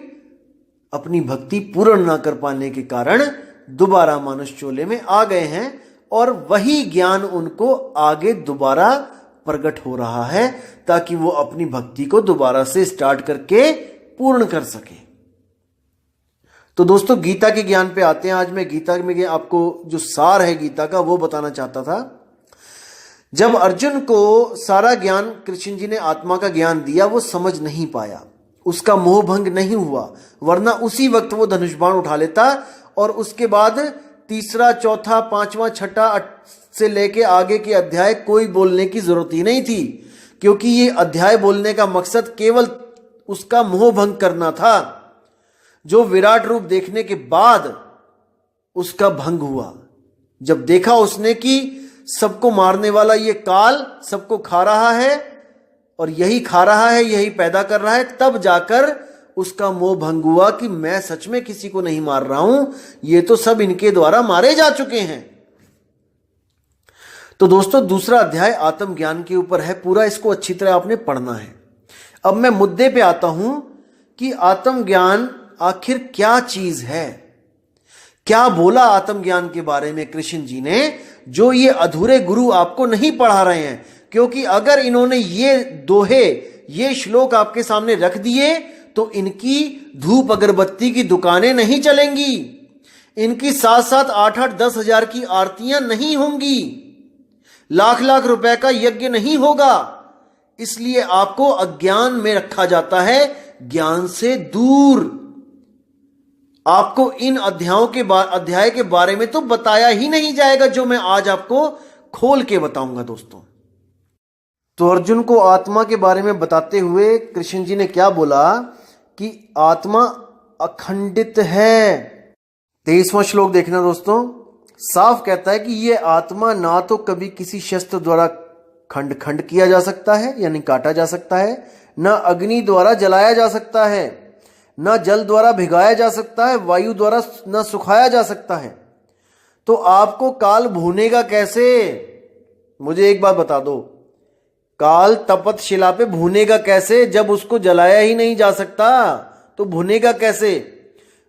अपनी भक्ति पूर्ण ना कर पाने के कारण दोबारा मानुष चोले में आ गए हैं और वही ज्ञान उनको आगे दोबारा प्रकट हो रहा है, ताकि वो अपनी भक्ति को दोबारा से स्टार्ट करके पूर्ण कर सके। तो दोस्तों गीता के ज्ञान पे आते हैं। आज मैं गीता में आपको जो सार है गीता का वो बताना चाहता था। जब अर्जुन को सारा ज्ञान कृष्ण जी ने आत्मा का ज्ञान दिया, वो समझ नहीं पाया, उसका मोह भंग नहीं हुआ, वरना उसी वक्त वो धनुष बाण उठा लेता और उसके बाद 3रा, 4था, 5वां, 6ठा से लेके आगे के अध्याय कोई बोलने की जरूरत ही नहीं थी, क्योंकि ये अध्याय बोलने का मकसद केवल उसका मोह भंग करना था, जो विराट रूप देखने के बाद उसका भंग हुआ। जब देखा उसने कि सबको मारने वाला ये काल सबको खा रहा है और यही खा रहा है, यही पैदा कर रहा है, तब जाकर उसका मोह भंग हुआ कि मैं सच में किसी को नहीं मार रहा हूं, ये तो सब इनके द्वारा मारे जा चुके हैं। तो दोस्तों दूसरा अध्याय आत्मज्ञान के ऊपर है, पूरा इसको अच्छी तरह आपने पढ़ना है। अब मैं मुद्दे पे आता हूं कि आत्मज्ञान आखिर क्या चीज है। क्या बोला आत्मज्ञान के बारे में कृष्ण जी ने, जो ये अधूरे गुरु आपको नहीं पढ़ा रहे हैं। क्योंकि अगर इन्होंने ये दोहे, ये श्लोक आपके सामने रख दिए तो इनकी धूप अगरबत्ती की दुकानें नहीं चलेंगी, इनकी 7-7, 8-8, 10 हजार की आरतियां नहीं होंगी, लाख लाख रुपए का यज्ञ नहीं होगा। इसलिए आपको अज्ञान में रखा जाता है, ज्ञान से दूर। आपको इन अध्याय के बारे में तो बताया ही नहीं जाएगा, जो मैं आज आपको खोल के बताऊंगा दोस्तों। तो अर्जुन को आत्मा के बारे में बताते हुए कृष्ण जी ने क्या बोला कि आत्मा अखंडित है। 23वां श्लोक देखना दोस्तों, साफ कहता है कि यह आत्मा ना तो कभी किसी शस्त्र द्वारा खंड खंड किया जा सकता है यानी काटा जा सकता है, ना अग्नि द्वारा जलाया जा सकता है, ना जल द्वारा भिगाया जा सकता है, वायु द्वारा ना सुखाया जा सकता है। तो आपको काल भूनेगा कैसे? मुझे एक बात बता दो, काल तपत शिला पे भूनेगा कैसे जब उसको जलाया ही नहीं जा सकता? तो भुनेगा कैसे?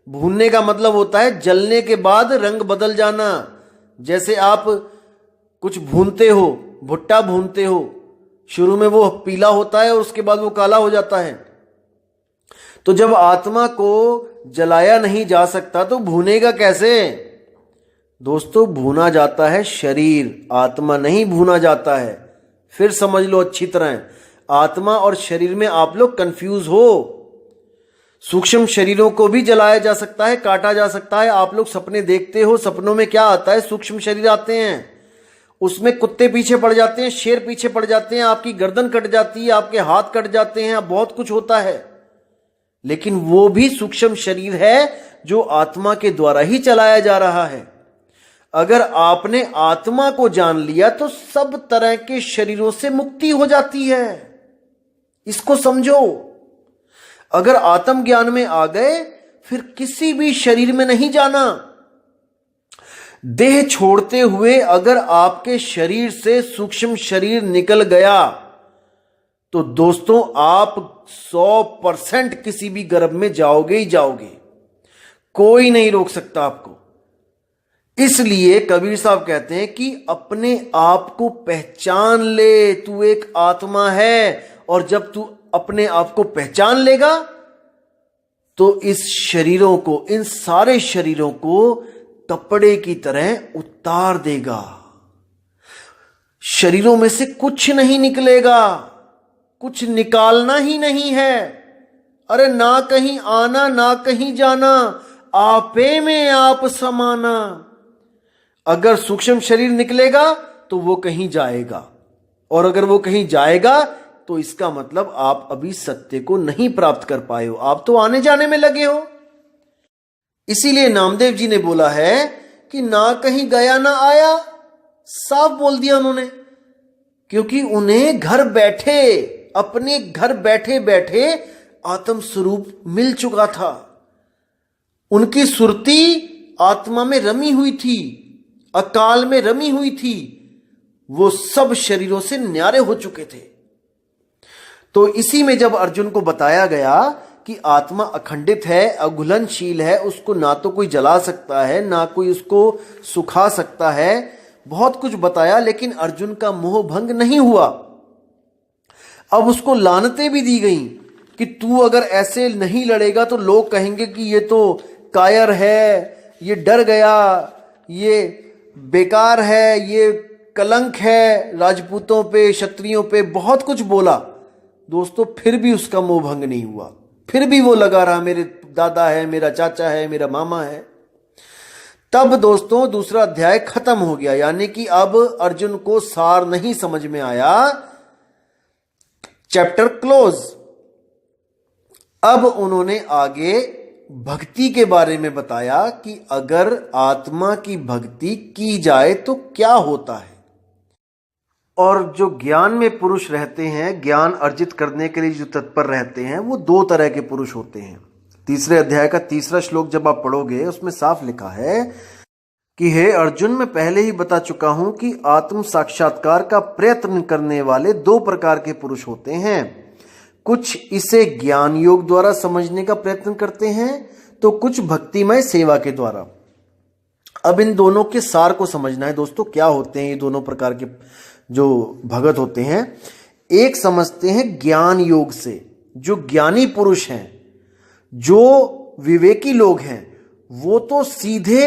भूनने का मतलब होता है जलने के बाद रंग बदल जाना। जैसे आप कुछ भूनते हो, भुट्टा भूनते हो, शुरू में वो पीला होता है और उसके बाद वो काला हो जाता है। तो जब आत्मा को जलाया नहीं जा सकता तो भूनेगा कैसे? दोस्तों भूना जाता है शरीर, आत्मा नहीं भूना जाता है। फिर समझ लो अच्छी तरह, आत्मा और शरीर में आप लोग कंफ्यूज हो। सूक्ष्म शरीरों को भी जलाया जा सकता है, काटा जा सकता है। आप लोग सपने देखते हो, सपनों में क्या आता है? सूक्ष्म शरीर आते हैं, उसमें कुत्ते पीछे पड़ जाते हैं, शेर पीछे पड़ जाते हैं, आपकी गर्दन कट जाती है, आपके हाथ कट जाते हैं, बहुत कुछ होता है। लेकिन वो भी सूक्ष्म शरीर है जो आत्मा के द्वारा ही चलाया जा रहा है। अगर आपने आत्मा को जान लिया तो सब तरह के शरीरों से मुक्ति हो जाती है। इसको समझो। अगर आत्म ज्ञान में आ गए फिर किसी भी शरीर में नहीं जाना। देह छोड़ते हुए अगर आपके शरीर से सूक्ष्म शरीर निकल गया तो दोस्तों आप 100% किसी भी गर्भ में जाओगे ही जाओगे, कोई नहीं रोक सकता आपको। इसलिए कबीर साहब कहते हैं कि अपने आप को पहचान ले, तू एक आत्मा है। और जब तू अपने आप को पहचान लेगा तो इस शरीरों को, इन सारे शरीरों को कपड़े की तरह उतार देगा। शरीरों में से कुछ नहीं निकलेगा, कुछ निकालना ही नहीं है। अरे ना कहीं आना ना कहीं जाना, आपे में आप समाना। अगर सूक्ष्म शरीर निकलेगा तो वो कहीं जाएगा, और अगर वो कहीं जाएगा तो इसका मतलब आप अभी सत्य को नहीं प्राप्त कर पाए हो, आप तो आने जाने में लगे हो। इसीलिए नामदेव जी ने बोला है कि ना कहीं गया ना आया, साफ बोल दिया उन्होंने। क्योंकि उन्हें घर बैठे, अपने घर बैठे बैठे आत्म स्वरूप मिल चुका था। उनकी सुरती आत्मा में रमी हुई थी, अकाल में रमी हुई थी। वो सब शरीरों से न्यारे हो चुके थे। तो इसी में जब अर्जुन को बताया गया कि आत्मा अखंडित है, अघुलनशील है, उसको ना तो कोई जला सकता है ना कोई उसको सुखा सकता है, बहुत कुछ बताया, लेकिन अर्जुन का मोह भंग नहीं हुआ। अब उसको लानतें भी दी गई कि तू अगर ऐसे नहीं लड़ेगा तो लोग कहेंगे कि ये तो कायर है, ये डर गया, ये बेकार है, ये कलंक है राजपूतों पे, क्षत्रियों पे, बहुत कुछ बोला। दोस्तों फिर भी उसका मोह भंग नहीं हुआ, फिर भी वो लगा रहा मेरे दादा है, मेरा चाचा है, मेरा मामा है। तब दोस्तों दूसरा अध्याय खत्म हो गया, यानी कि अब अर्जुन को सार नहीं समझ में आया, चैप्टर क्लोज। अब उन्होंने आगे भक्ति के बारे में बताया कि अगर आत्मा की भक्ति की जाए तो क्या होता है। और जो ज्ञान में पुरुष रहते हैं, ज्ञान अर्जित करने के लिए जो तत्पर रहते हैं, वो दो तरह के पुरुष होते हैं। तीसरे अध्याय का तीसरा श्लोक जब आप पढ़ोगे उसमें साफ लिखा है कि हे अर्जुन, मैं पहले ही बता चुका हूं कि आत्म साक्षात्कार का प्रयत्न करने वाले दो प्रकार के पुरुष होते हैं। कुछ इसे ज्ञान योग द्वारा समझने का प्रयत्न करते हैं तो कुछ भक्तिमय सेवा के द्वारा। अब इन दोनों के सार को समझना है दोस्तों, क्या होते हैं ये दोनों प्रकार के जो भगत होते हैं। एक समझते हैं ज्ञान योग से, जो ज्ञानी पुरुष हैं, जो विवेकी लोग हैं, वो तो सीधे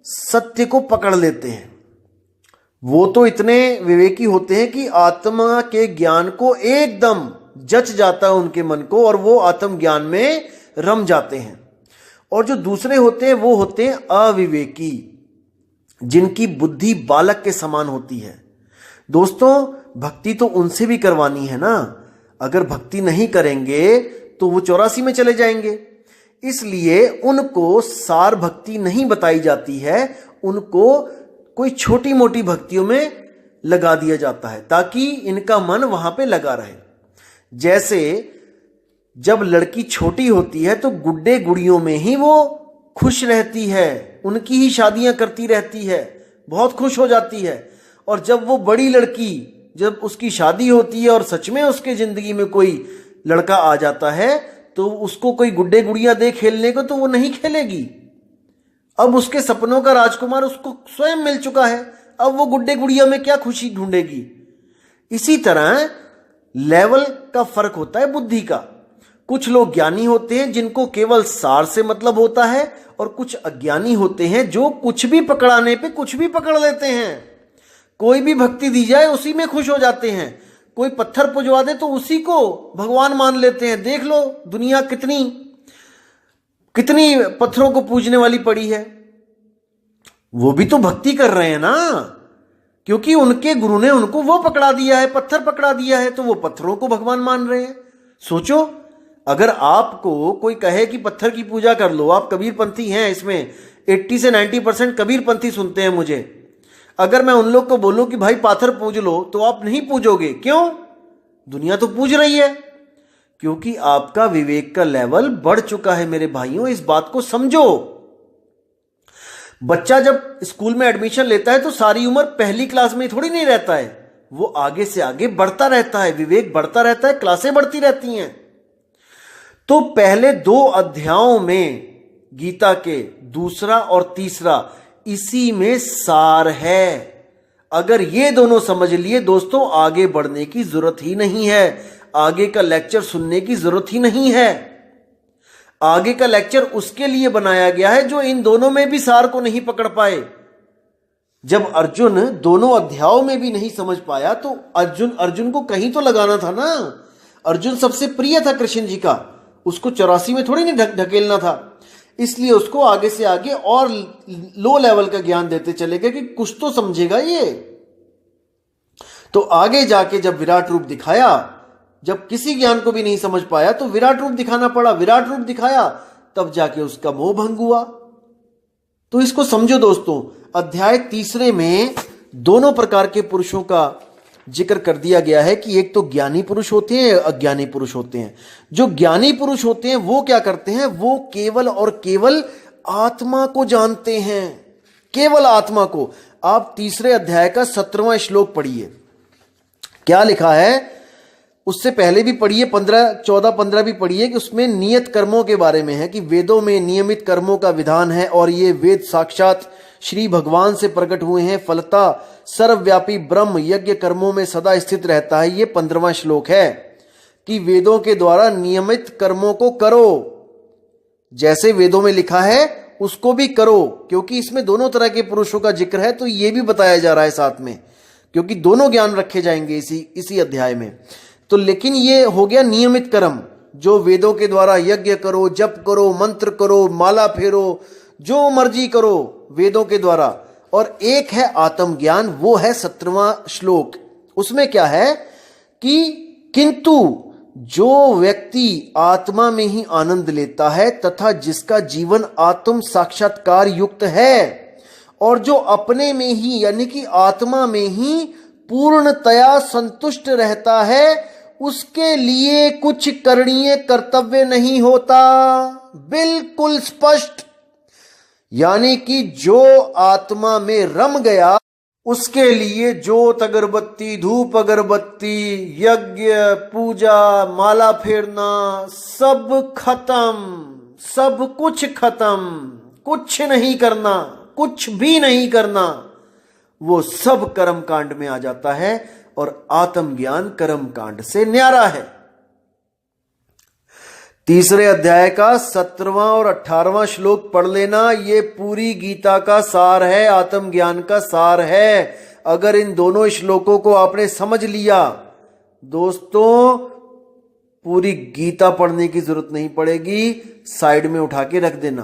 सत्य को पकड़ लेते हैं। वो तो इतने विवेकी होते हैं कि आत्मा के ज्ञान को एकदम जच जाता है उनके मन को, और वो आत्म ज्ञान में रम जाते हैं। और जो दूसरे होते हैं वो होते हैं अविवेकी, जिनकी बुद्धि बालक के समान होती है। दोस्तों भक्ति तो उनसे भी करवानी है ना, अगर भक्ति नहीं करेंगे तो वो 84 में चले जाएंगे। इसलिए उनको सार भक्ति नहीं बताई जाती है, उनको कोई छोटी मोटी भक्तियों में लगा दिया जाता है ताकि इनका मन वहां पे लगा रहे। जैसे जब लड़की छोटी होती है तो गुड्डे गुड़ियों में ही वो खुश रहती है, उनकी ही शादियां करती रहती है, बहुत खुश हो जाती है। और जब वो बड़ी लड़की, जब उसकी शादी होती है और सच में उसके जिंदगी में कोई लड़का आ जाता है तो उसको कोई गुड्डे गुड़ियां दे खेलने को तो वो नहीं खेलेगी। अब उसके सपनों का राजकुमार उसको स्वयं मिल चुका है, अब वो गुड्डे गुड़िया में क्या खुशी ढूंढेगी। इसी तरह लेवल का फर्क होता है बुद्धि का। कुछ लोग ज्ञानी होते हैं जिनको केवल सार से मतलब होता है, और कुछ अज्ञानी होते हैं जो कुछ भी पकड़ाने पे कुछ भी पकड़ लेते हैं। कोई भी भक्ति दी जाए उसी में खुश हो जाते हैं, कोई पत्थर पुजवा दे तो उसी को भगवान मान लेते हैं। देख लो दुनिया कितनी कितनी पत्थरों को पूजने वाली पड़ी है, वो भी तो भक्ति कर रहे हैं ना, क्योंकि उनके गुरु ने उनको वो पकड़ा दिया है, पत्थर पकड़ा दिया है, तो वो पत्थरों को भगवान मान रहे हैं। सोचो, अगर आपको कोई कहे कि पत्थर की पूजा कर लो, आप कबीरपंथी हैं, इसमें 80 से 90% कबीरपंथी सुनते हैं मुझे, अगर मैं उन लोग को बोलूं कि भाई पाथर पूज लो, तो आप नहीं पूजोगे। क्यों? दुनिया तो पूज रही है, क्योंकि आपका विवेक का लेवल बढ़ चुका है। मेरे भाइयों, इस बात को समझो। बच्चा जब स्कूल में एडमिशन लेता है तो सारी उम्र पहली क्लास में थोड़ी नहीं रहता है, वो आगे से आगे बढ़ता रहता है, विवेक बढ़ता रहता है, क्लासें बढ़ती रहती हैं। तो पहले 2 अध्यायों में गीता के, दूसरा और तीसरा, इसी में सार है। अगर ये दोनों समझ लिए दोस्तों, आगे बढ़ने की जरूरत ही नहीं है, आगे का लेक्चर सुनने की जरूरत ही नहीं है। आगे का लेक्चर उसके लिए बनाया गया है जो इन दोनों में भी सार को नहीं पकड़ पाए। जब अर्जुन दोनों अध्यायों में भी नहीं समझ पाया तो अर्जुन को कहीं तो लगाना था ना। अर्जुन सबसे प्रिय था कृष्ण जी का, उसको 84 में थोड़ी नहीं ढकेलना था, इसलिए उसको आगे से आगे और लो लेवल का ज्ञान देते चले गए कि कुछ तो समझेगा ये। तो आगे जाके जब विराट रूप दिखाया, जब किसी ज्ञान को भी नहीं समझ पाया तो विराट रूप दिखाना पड़ा, विराट रूप दिखाया, तब जाके उसका मोह भंग हुआ। तो इसको समझो दोस्तों, अध्याय 3 में दोनों प्रकार के पुरुषों का जिक्र कर दिया गया है कि एक तो ज्ञानी पुरुष होते हैं, अज्ञानी पुरुष होते हैं। जो ज्ञानी पुरुष होते हैं वो क्या करते हैं, वो केवल और केवल आत्मा को जानते हैं, केवल आत्मा को। आप 3 अध्याय का 17वां श्लोक पढ़िए, क्या लिखा है। उससे पहले भी पढ़िए, 14, 15 भी पढ़िए, कि उसमें नियत कर्मों के बारे में है कि वेदों में नियमित कर्मों का विधान है और ये वेद साक्षात श्री भगवान से प्रकट हुए हैं, फलता सर्वव्यापी ब्रह्म यज्ञ कर्मों में सदा स्थित रहता है। ये 15वां श्लोक है कि वेदों के द्वारा नियमित कर्मों को करो, जैसे वेदों में लिखा है उसको भी करो, क्योंकि इसमें दोनों तरह के पुरुषों का जिक्र है। तो ये भी बताया जा रहा है साथ में, क्योंकि दोनों ज्ञान रखे जाएंगे इसी अध्याय में। तो लेकिन ये हो गया नियमित कर्म, जो वेदों के द्वारा यज्ञ करो, जप करो, मंत्र करो, माला फेरो, जो मर्जी करो वेदों के द्वारा। और एक है आत्मज्ञान, वो है 17वां श्लोक। उसमें क्या है कि किंतु जो व्यक्ति आत्मा में ही आनंद लेता है तथा जिसका जीवन आत्म साक्षात्कार युक्त है और जो अपने में ही यानी कि आत्मा में ही पूर्णतया संतुष्ट रहता है, उसके लिए कुछ करणीय कर्तव्य नहीं होता। बिल्कुल स्पष्ट, यानी कि जो आत्मा में रम गया उसके लिए जोत अगरबत्ती, धूप अगरबत्ती, यज्ञ, पूजा, माला फेरना, सब खत्म, सब कुछ खत्म, कुछ नहीं करना, कुछ भी नहीं करना, वो सब कर्म कांड में आ जाता है। और आत्मज्ञान कर्म कांड से न्यारा है। 3 अध्याय का 17वां और 18वां श्लोक पढ़ लेना, ये पूरी गीता का सार है, आत्मज्ञान का सार है। अगर इन दोनों श्लोकों को आपने समझ लिया दोस्तों, पूरी गीता पढ़ने की जरूरत नहीं पड़ेगी, साइड में उठा के रख देना।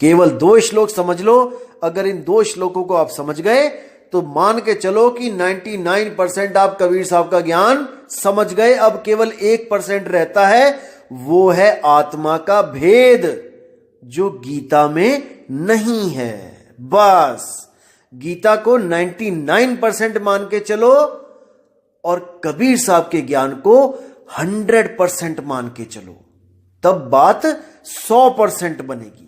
केवल 2 श्लोक समझ लो। अगर इन 2 श्लोकों को आप समझ गए तो मान के चलो कि 99% आप कबीर साहब का ज्ञान समझ गए। अब केवल 1% रहता है, वो है आत्मा का भेद, जो गीता में नहीं है। बस गीता को 99% मान के चलो और कबीर साहब के ज्ञान को 100% मान के चलो, तब बात 100% बनेगी।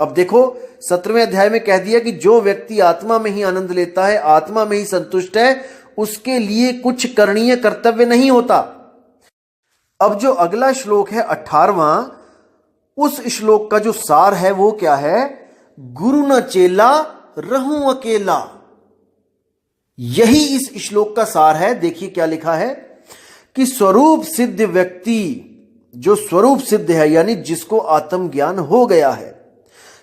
अब देखो 17वें अध्याय में कह दिया कि जो व्यक्ति आत्मा में ही आनंद लेता है, आत्मा में ही संतुष्ट है, उसके लिए कुछ करणीय कर्तव्य नहीं होता। अब जो अगला श्लोक है 18वां, उस श्लोक का जो सार है वो क्या है, गुरु न चेला रहूं अकेला। यही इस श्लोक का सार है। देखिए क्या लिखा है कि स्वरूप सिद्ध व्यक्ति, जो स्वरूप सिद्ध है यानी जिसको आत्मज्ञान हो गया है,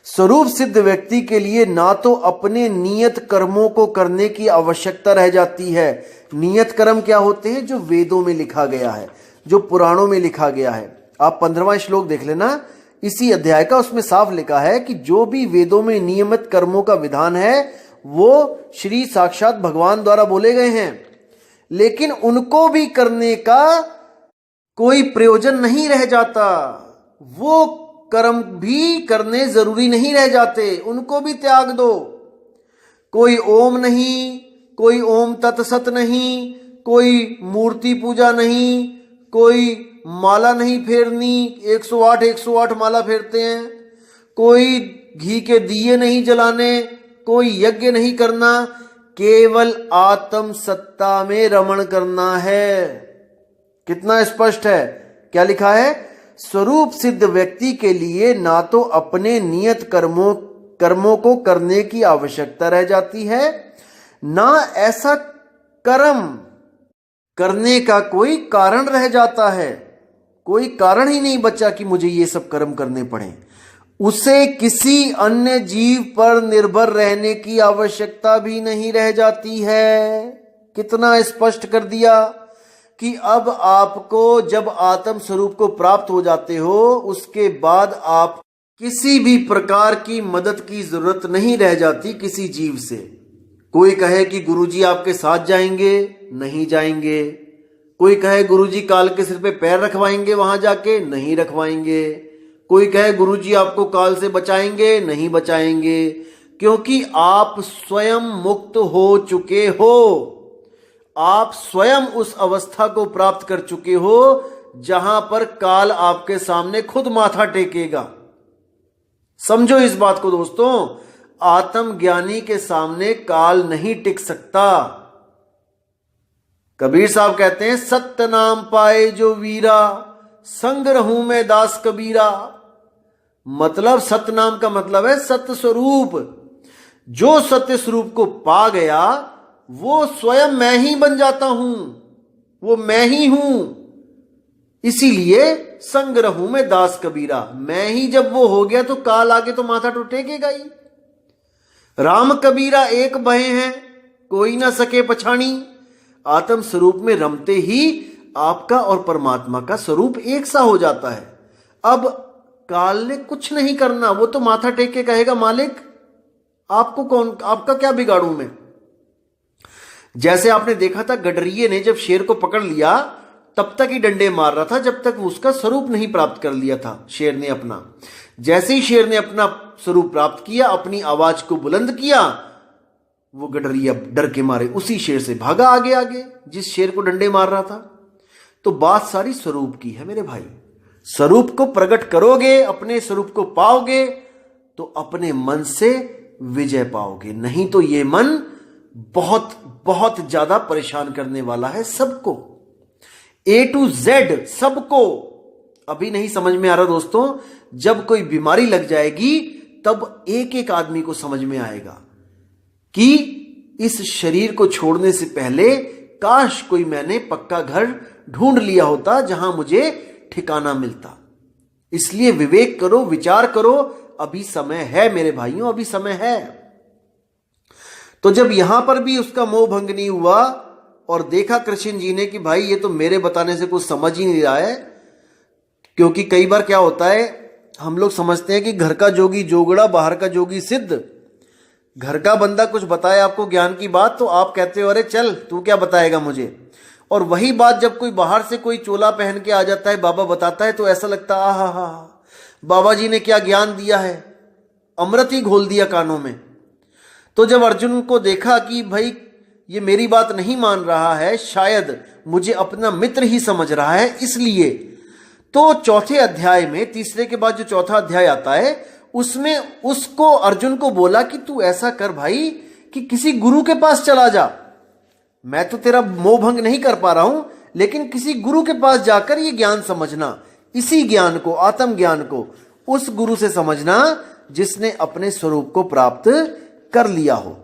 स्वरूप सिद्ध व्यक्ति के लिए ना तो अपने नियत कर्मों को करने की आवश्यकता रह जाती है। नियत कर्म क्या होते हैं, जो वेदों में लिखा गया है, जो पुराणों में लिखा गया है। आप 15वां श्लोक देख लेना, इसी अध्याय का, उसमें साफ लिखा है कि जो भी वेदों में नियमित कर्मों का विधान है वो श्री साक्षात भगवान द्वारा बोले गए हैं, लेकिन उनको भी करने का कोई प्रयोजन नहीं रह जाता। वो कर्म भी करने जरूरी नहीं रह जाते, उनको भी त्याग दो। कोई ओम नहीं, कोई ओम तत्सत नहीं, कोई मूर्ति पूजा नहीं, कोई माला नहीं फेरनी, 108 माला फेरते हैं, कोई घी के दिए नहीं जलाने, कोई यज्ञ नहीं करना, केवल आत्म सत्ता में रमण करना है। कितना स्पष्ट है, क्या लिखा है? स्वरूप सिद्ध व्यक्ति के लिए ना तो अपने नियत कर्मों को करने की आवश्यकता रह जाती है, ना ऐसा कर्म करने का कोई कारण रह जाता है। कोई कारण ही नहीं बचा कि मुझे ये सब कर्म करने पड़े। उसे किसी अन्य जीव पर निर्भर रहने की आवश्यकता भी नहीं रह जाती है। कितना स्पष्ट कर दिया कि अब आपको जब आत्म स्वरूप को प्राप्त हो जाते हो, उसके बाद आप किसी भी प्रकार की मदद की जरूरत नहीं रह जाती किसी जीव से। कोई कहे कि गुरुजी आपके साथ जाएंगे, नहीं जाएंगे। कोई कहे गुरुजी काल के सिर पे पैर रखवाएंगे वहां जाके, नहीं रखवाएंगे। कोई कहे गुरुजी आपको काल से बचाएंगे, नहीं बचाएंगे, क्योंकि आप स्वयं मुक्त हो चुके हो। आप स्वयं उस अवस्था को प्राप्त कर चुके हो जहां पर काल आपके सामने खुद माथा टेकेगा। समझो इस बात को दोस्तों, आत्मज्ञानी के सामने काल नहीं टिक सकता। कबीर साहब कहते हैं, सत्य नाम पाए जो वीरा, संग रहूं मैं दास कबीरा। मतलब सत्य नाम का मतलब है सत्य स्वरूप। जो सत्य स्वरूप को पा गया वो स्वयं मैं ही बन जाता हूं, वो मैं ही हूं। इसीलिए संग रहूं मैं दास कबीरा। मैं ही जब वो हो गया तो काल आगे तो माथा तो टेकेगा ही। राम कबीरा एक भय हैं, कोई ना सके पछाणी। आत्म स्वरूप में रमते ही आपका और परमात्मा का स्वरूप एक सा हो जाता है। अब काल ने कुछ नहीं करना, वो तो माथा टेक के कहेगा, मालिक आपको कौन, आपका क्या बिगाड़ू मैं। जैसे आपने देखा था गडरिये ने जब शेर को पकड़ लिया तब तक ही डंडे मार रहा था जब तक वो उसका स्वरूप नहीं प्राप्त कर लिया था शेर ने अपना। जैसे ही शेर ने अपना स्वरूप प्राप्त किया, अपनी आवाज को बुलंद किया, वो गडरिया डर के मारे उसी शेर से भागा आगे आगे जिस शेर को डंडे मार रहा था। तो बात सारी स्वरूप की है मेरे भाई। स्वरूप को प्रकट करोगे, अपने स्वरूप को पाओगे तो अपने मन से विजय पाओगे। नहीं तो ये मन बहुत बहुत ज्यादा परेशान करने वाला है सबको, A to Z सबको। अभी नहीं समझ में आ रहा दोस्तों, जब कोई बीमारी लग जाएगी तब एक एक आदमी को समझ में आएगा कि इस शरीर को छोड़ने से पहले काश कोई मैंने पक्का घर ढूंढ लिया होता जहां मुझे ठिकाना मिलता। इसलिए विवेक करो, विचार करो, अभी समय है मेरे भाइयों, अभी समय है। तो जब यहां पर भी उसका मोह भंग नहीं हुआ और देखा कृष्ण जी ने कि भाई ये तो मेरे बताने से कुछ समझ ही नहीं रहा है। क्योंकि कई बार क्या होता है, हम लोग समझते हैं कि घर का जोगी जोगड़ा, बाहर का जोगी सिद्ध। घर का बंदा कुछ बताए आपको ज्ञान की बात तो आप कहते हो अरे चल तू क्या बताएगा मुझे। और वही बात जब कोई बाहर से कोई चोला पहन के आ जाता है, बाबा बताता है, तो ऐसा लगता है आहा हा बाबा जी ने क्या ज्ञान दिया है, अमृत ही घोल दिया कानों में। तो जब अर्जुन को देखा कि भाई ये मेरी बात नहीं मान रहा है, शायद मुझे अपना मित्र ही समझ रहा है, इसलिए तो चौथे अध्याय में, तीसरे के बाद जो चौथा अध्याय आता है उसमें उसको अर्जुन को बोला कि तू ऐसा कर भाई कि किसी गुरु के पास चला जा। मैं तो तेरा मोह भंग नहीं कर पा रहा हूं, लेकिन किसी गुरु के पास जाकर ये ज्ञान समझना, इसी ज्ञान को, आत्म ज्ञान को उस गुरु से समझना जिसने अपने स्वरूप को प्राप्त कर लिया हो।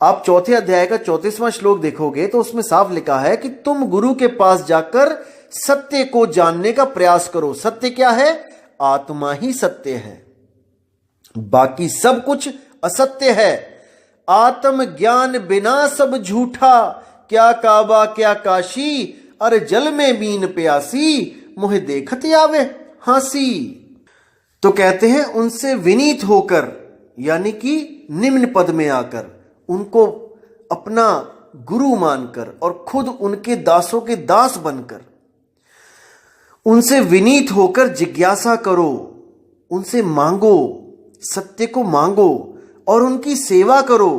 आप चौथे अध्याय का 34वां श्लोक देखोगे तो उसमें साफ लिखा है कि तुम गुरु के पास जाकर सत्य को जानने का प्रयास करो। सत्य क्या है? आत्मा ही सत्य है, बाकी सब कुछ असत्य है। आत्म ज्ञान बिना सब झूठा, क्या काबा क्या काशी, अरे जल में बीन प्यासी, मुहे देखत आवे हासी। तो कहते हैं उनसे विनीत होकर, यानी कि निम्न पद में आकर, उनको अपना गुरु मानकर और खुद उनके दासों के दास बनकर उनसे विनीत होकर जिज्ञासा करो, उनसे मांगो, सत्य को मांगो और उनकी सेवा करो।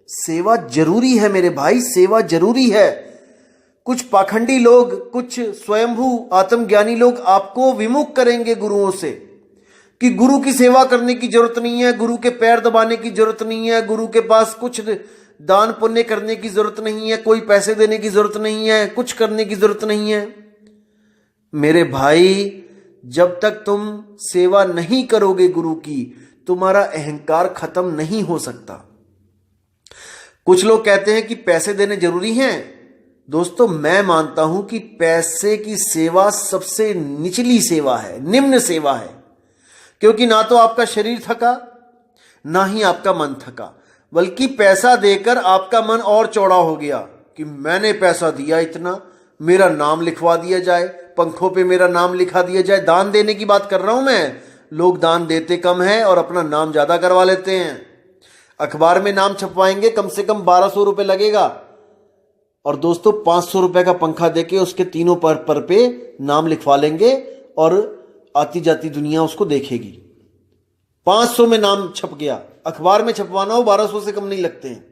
सेवा जरूरी है मेरे भाई, सेवा जरूरी है। कुछ पाखंडी लोग, कुछ स्वयंभू आत्मज्ञानी लोग आपको विमुख करेंगे गुरुओं से कि गुरु की सेवा करने की जरूरत नहीं है, गुरु के पैर दबाने की जरूरत नहीं है, गुरु के पास कुछ दान पुण्य करने की जरूरत नहीं है, कोई पैसे देने की जरूरत नहीं है, कुछ करने की जरूरत नहीं है। मेरे भाई, जब तक तुम सेवा नहीं करोगे गुरु की, तुम्हारा अहंकार खत्म नहीं हो सकता। कुछ लोग कहते हैं कि पैसे देने जरूरी हैं। दोस्तों, मैं मानता हूं कि पैसे की सेवा सबसे निचली सेवा है, निम्न सेवा है, क्योंकि ना तो आपका शरीर थका, ना ही आपका मन थका, बल्कि पैसा देकर आपका मन और चौड़ा हो गया कि मैंने पैसा दिया इतना, मेरा नाम लिखवा दिया जाए, पंखों पे मेरा नाम लिखा दिया जाए। दान देने की बात कर रहा हूं मैं। लोग दान देते कम है और अपना नाम ज्यादा करवा लेते हैं। अखबार में नाम छपवाएंगे, कम से कम 1200 रुपए लगेगा, और दोस्तों 500 रुपए का पंखा देके उसके तीनों पर पे नाम लिखवा लेंगे और आती जाती दुनिया उसको देखेगी। 500 में नाम छप गया। अखबार में छपवाना हो 1200 से कम नहीं लगते हैं।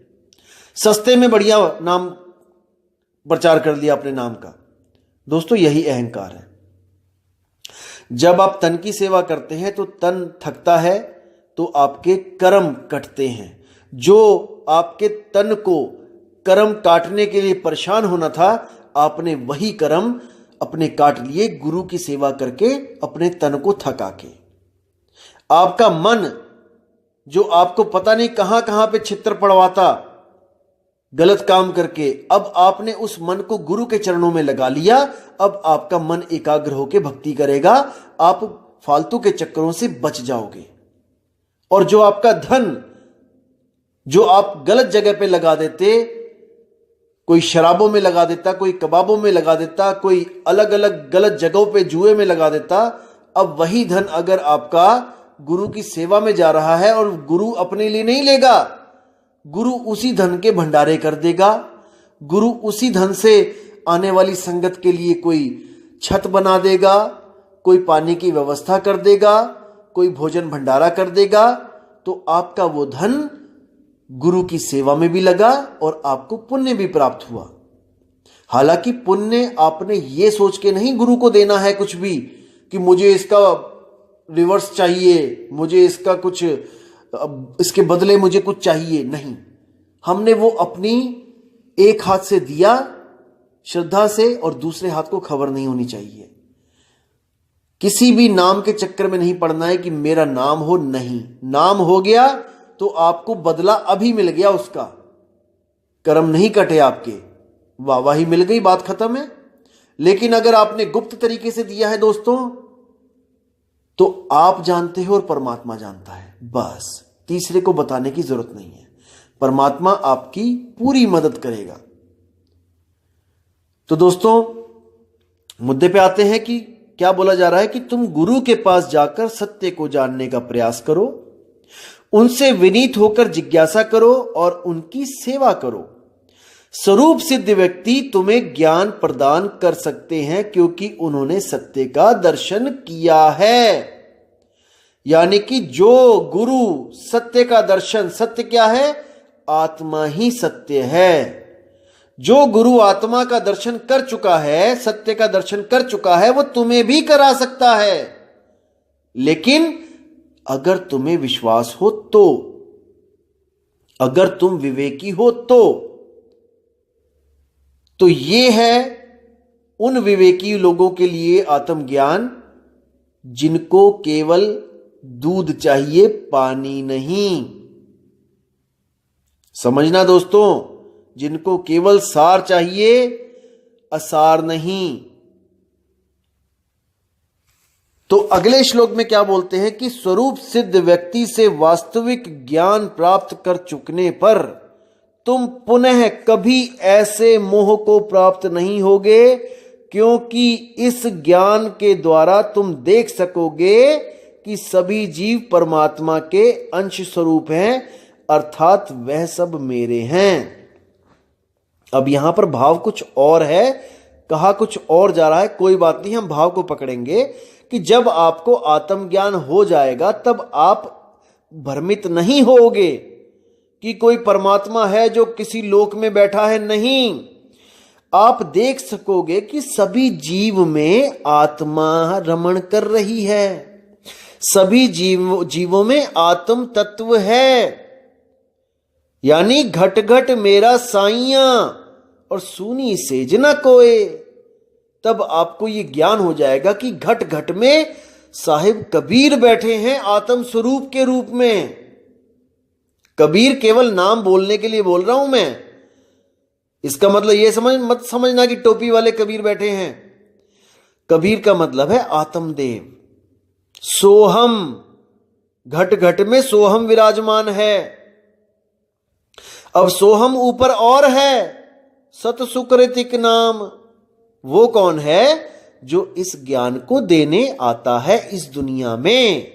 सस्ते में बढ़िया नाम प्रचार कर लिया अपने नाम का। दोस्तों, यही अहंकार है। जब आप तन की सेवा करते हैं तो तन थकता है, तो आपके कर्म कटते हैं। जो आपके तन को कर्म काटने के लिए परेशान होना था, आपने वही कर्म अपने काट लिए गुरु की सेवा करके, अपने तन को थका के। आपका मन, जो आपको पता नहीं कहां कहां पे छित्र पड़वाता गलत काम करके, अब आपने उस मन को गुरु के चरणों में लगा लिया। अब आपका मन एकाग्र होकर भक्ति करेगा, आप फालतू के चक्करों से बच जाओगे। और जो आपका धन, जो आप गलत जगह पे लगा देते, कोई शराबों में लगा देता, कोई कबाबों में लगा देता, कोई अलग अलग गलत जगहों पे जुए में लगा देता, अब वही धन अगर आपका गुरु की सेवा में जा रहा है, और गुरु अपने लिए नहीं लेगा, गुरु उसी धन के भंडारे कर देगा। गुरु उसी धन से आने वाली संगत के लिए कोई छत बना देगा, कोई पानी की व्यवस्था कर देगा, कोई भोजन भंडारा कर देगा। तो आपका वो धन गुरु की सेवा में भी लगा और आपको पुण्य भी प्राप्त हुआ। हालांकि पुण्य आपने ये सोच के नहीं गुरु को देना है कुछ भी, कि मुझे इसका रिवर्स चाहिए, मुझे इसका कुछ, इसके बदले मुझे कुछ चाहिए। नहीं, हमने वो अपनी एक हाथ से दिया श्रद्धा से, और दूसरे हाथ को खबर नहीं होनी चाहिए। किसी भी नाम के चक्कर में नहीं पड़ना है कि मेरा नाम हो। नहीं, नाम हो गया तो आपको बदला अभी मिल गया, उसका कर्म नहीं कटे आपके, वाहवाही मिल गई, बात खत्म है। लेकिन अगर आपने गुप्त तरीके से दिया है दोस्तों, तो आप जानते हो और परमात्मा जानता है, बस तीसरे को बताने की जरूरत नहीं है। परमात्मा आपकी पूरी मदद करेगा। तो दोस्तों, मुद्दे पे आते हैं कि क्या बोला जा रहा है कि तुम गुरु के पास जाकर सत्य को जानने का प्रयास करो, उनसे विनीत होकर जिज्ञासा करो और उनकी सेवा करो। स्वरूप सिद्ध व्यक्ति तुम्हें ज्ञान प्रदान कर सकते हैं, क्योंकि उन्होंने सत्य का दर्शन किया है। यानी कि जो गुरु सत्य का दर्शन, सत्य क्या है? आत्मा ही सत्य है। जो गुरु आत्मा का दर्शन कर चुका है, सत्य का दर्शन कर चुका है, वो तुम्हें भी करा सकता है। लेकिन अगर तुम्हें विश्वास हो तो, अगर तुम विवेकी हो तो ये है उन विवेकी लोगों के लिए आत्मज्ञान जिनको केवल दूध चाहिए, पानी नहीं। समझना दोस्तों, जिनको केवल सार चाहिए, असार नहीं। तो अगले श्लोक में क्या बोलते हैं कि स्वरूप सिद्ध व्यक्ति से वास्तविक ज्ञान प्राप्त कर चुकने पर तुम पुनः कभी ऐसे मोह को प्राप्त नहीं होगे, क्योंकि इस ज्ञान के द्वारा तुम देख सकोगे कि सभी जीव परमात्मा के अंश स्वरूप हैं, अर्थात वह सब मेरे हैं। अब यहां पर भाव कुछ और है, कहा कुछ और जा रहा है, कोई बात नहीं, हम भाव को पकड़ेंगे कि जब आपको आत्मज्ञान हो जाएगा तब आप भ्रमित नहीं होगे कि कोई परमात्मा है जो किसी लोक में बैठा है। नहीं, आप देख सकोगे कि सभी जीव में आत्मा रमण कर रही है, सभी जीवों में आत्म तत्व है। यानी घट घट मेरा साइया और सूनी सेज न कोय। तब आपको यह ज्ञान हो जाएगा कि घट घट में साहिब कबीर बैठे हैं आत्म स्वरूप के रूप में। कबीर केवल नाम बोलने के लिए बोल रहा हूं मैं, इसका मतलब यह मत समझना कि टोपी वाले कबीर बैठे हैं। कबीर का मतलब है आत्मदेव, सोहम। घट घट में सोहम विराजमान है। अब सोहम ऊपर और है, सत सुकृतिक नाम। वो कौन है? जो इस ज्ञान को देने आता है इस दुनिया में,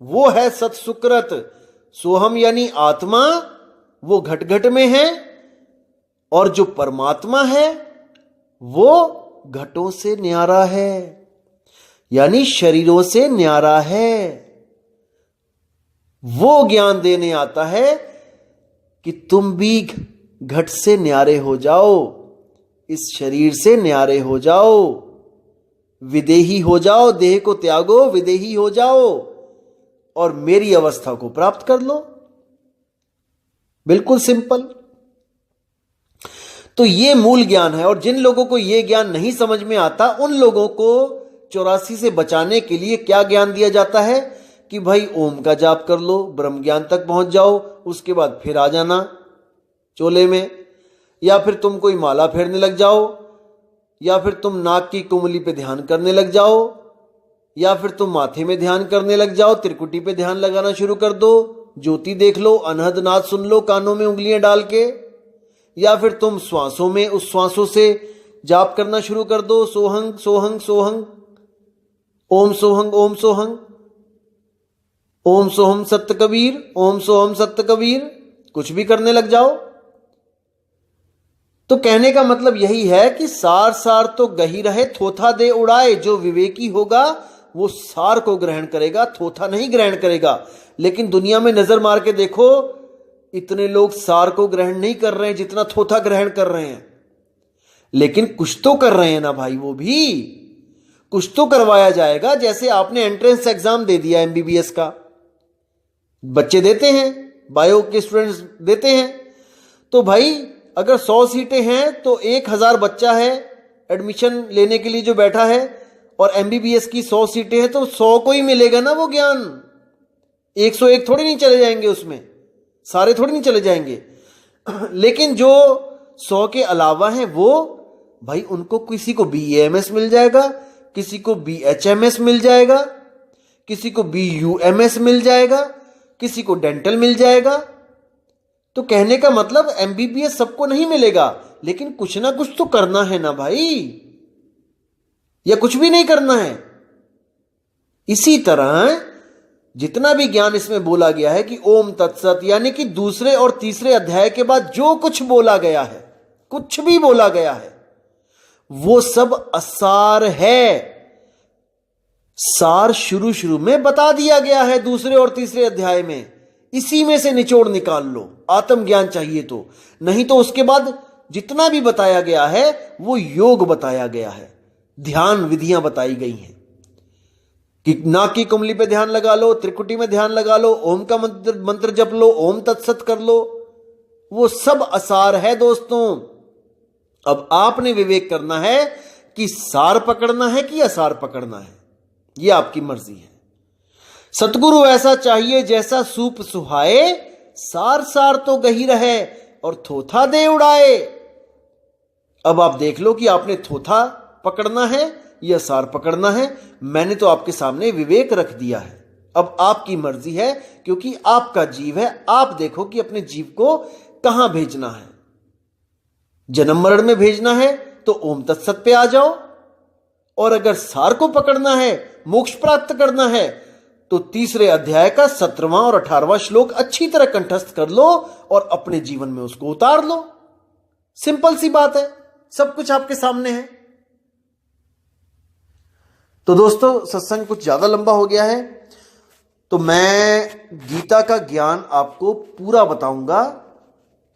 वो है सत सुकृत। सोहम यानी आत्मा, वो घट घट में है, और जो परमात्मा है वो घटों से न्यारा है, यानी शरीरों से न्यारा है। वो ज्ञान देने आता है कि तुम भी घट से न्यारे हो जाओ, इस शरीर से न्यारे हो जाओ, विदेही हो जाओ, देह को त्यागो, विदेही हो जाओ और मेरी अवस्था को प्राप्त कर लो। बिल्कुल सिंपल। तो ये मूल ज्ञान है, और जिन लोगों को यह ज्ञान नहीं समझ में आता उन लोगों को 84 से बचाने के लिए क्या ज्ञान दिया जाता है कि भाई ओम का जाप कर लो, ब्रह्म ज्ञान तक पहुंच जाओ, उसके बाद फिर आ जाना चोले में, या फिर तुम कोई माला फेरने लग जाओ, या फिर तुम नाक की कुंडली पे ध्यान करने लग जाओ, या फिर तुम माथे में ध्यान करने लग जाओ, त्रिकुटी पे ध्यान लगाना शुरू कर दो, ज्योति देख लो, अनहद नाद सुन लो कानों में उंगलियां डाल के, या फिर तुम श्वासों में उस श्वासों से जाप करना शुरू कर दो, सोहंग सोहंग सोहंग, ओम सोहंग ओम सोहंग, ओम सोहम सत्य कबीर, ओम सोहम सत्य कबीर, कुछ भी करने लग जाओ। तो कहने का मतलब यही है कि सार सार तो गही रहे थोथा दे उड़ाए। जो विवेकी होगा वो सार को ग्रहण करेगा, थोथा नहीं ग्रहण करेगा। लेकिन दुनिया में नजर मार के देखो, इतने लोग सार को ग्रहण नहीं कर रहे हैं जितना थोथा ग्रहण कर रहे हैं। लेकिन कुछ तो कर रहे हैं ना भाई, वो भी कुछ तो करवाया जाएगा। जैसे आपने एंट्रेंस एग्जाम दे दिया एमबीबीएस का, बच्चे देते हैं, बायो के स्टूडेंट्स देते हैं, तो भाई अगर 100 सीटें हैं तो 1000 बच्चा है एडमिशन लेने के लिए जो बैठा है, और एमबीबीएस की 100 सीटें हैं तो 100 को ही मिलेगा ना वो ज्ञान। 101 थोड़ी नहीं चले जाएंगे, उसमें सारे थोड़ी नहीं चले जाएंगे। लेकिन जो 100 के अलावा हैं वो भाई, उनको किसी को बीएएमएस मिल जाएगा, किसी को बीएचएमएस मिल जाएगा, किसी को बीयूएमएस मिल जाएगा, किसी को डेंटल मिल जाएगा। तो कहने का मतलब एमबीबीएस सबको नहीं मिलेगा, लेकिन कुछ ना कुछ तो करना है ना भाई, या कुछ भी नहीं करना है। इसी तरह जितना भी ज्ञान इसमें बोला गया है कि ओम तत्सत, यानी कि दूसरे और तीसरे अध्याय के बाद जो कुछ बोला गया है, कुछ भी बोला गया है, वो सब असार है। सार शुरू शुरू में बता दिया गया है दूसरे और तीसरे अध्याय में, इसी में से निचोड़ निकाल लो आत्मज्ञान चाहिए तो। नहीं तो उसके बाद जितना भी बताया गया है वो योग बताया गया है, ध्यान विधियां बताई गई हैं कि नाक की कुंडली पे ध्यान लगा लो, त्रिकुटी में ध्यान लगा लो, ओम का मंत्र जप लो, ओम तत्सत कर लो। वो सब असार है दोस्तों। अब आपने विवेक करना है कि सार पकड़ना है कि असार पकड़ना है, यह आपकी मर्जी है। सतगुरु ऐसा चाहिए जैसा सूप सुहाए, सार सार तो गही रहे और थोथा दे उड़ाए। अब आप देख लो कि आपने थोथा पकड़ना है या सार पकड़ना है। मैंने तो आपके सामने विवेक रख दिया है, अब आपकी मर्जी है, क्योंकि आपका जीव है। आप देखो कि अपने जीव को कहां भेजना है। जन्म मरण में भेजना है तो ओम तत्सत पे आ जाओ, और अगर सार को पकड़ना है, मोक्ष प्राप्त करना है, तो तीसरे अध्याय का 17वां और 18वां श्लोक अच्छी तरह कंठस्थ कर लो और अपने जीवन में उसको उतार लो। सिंपल सी बात है, सब कुछ आपके सामने है। तो दोस्तों, सत्संग कुछ ज्यादा लंबा हो गया है, तो मैं गीता का ज्ञान आपको पूरा बताऊंगा,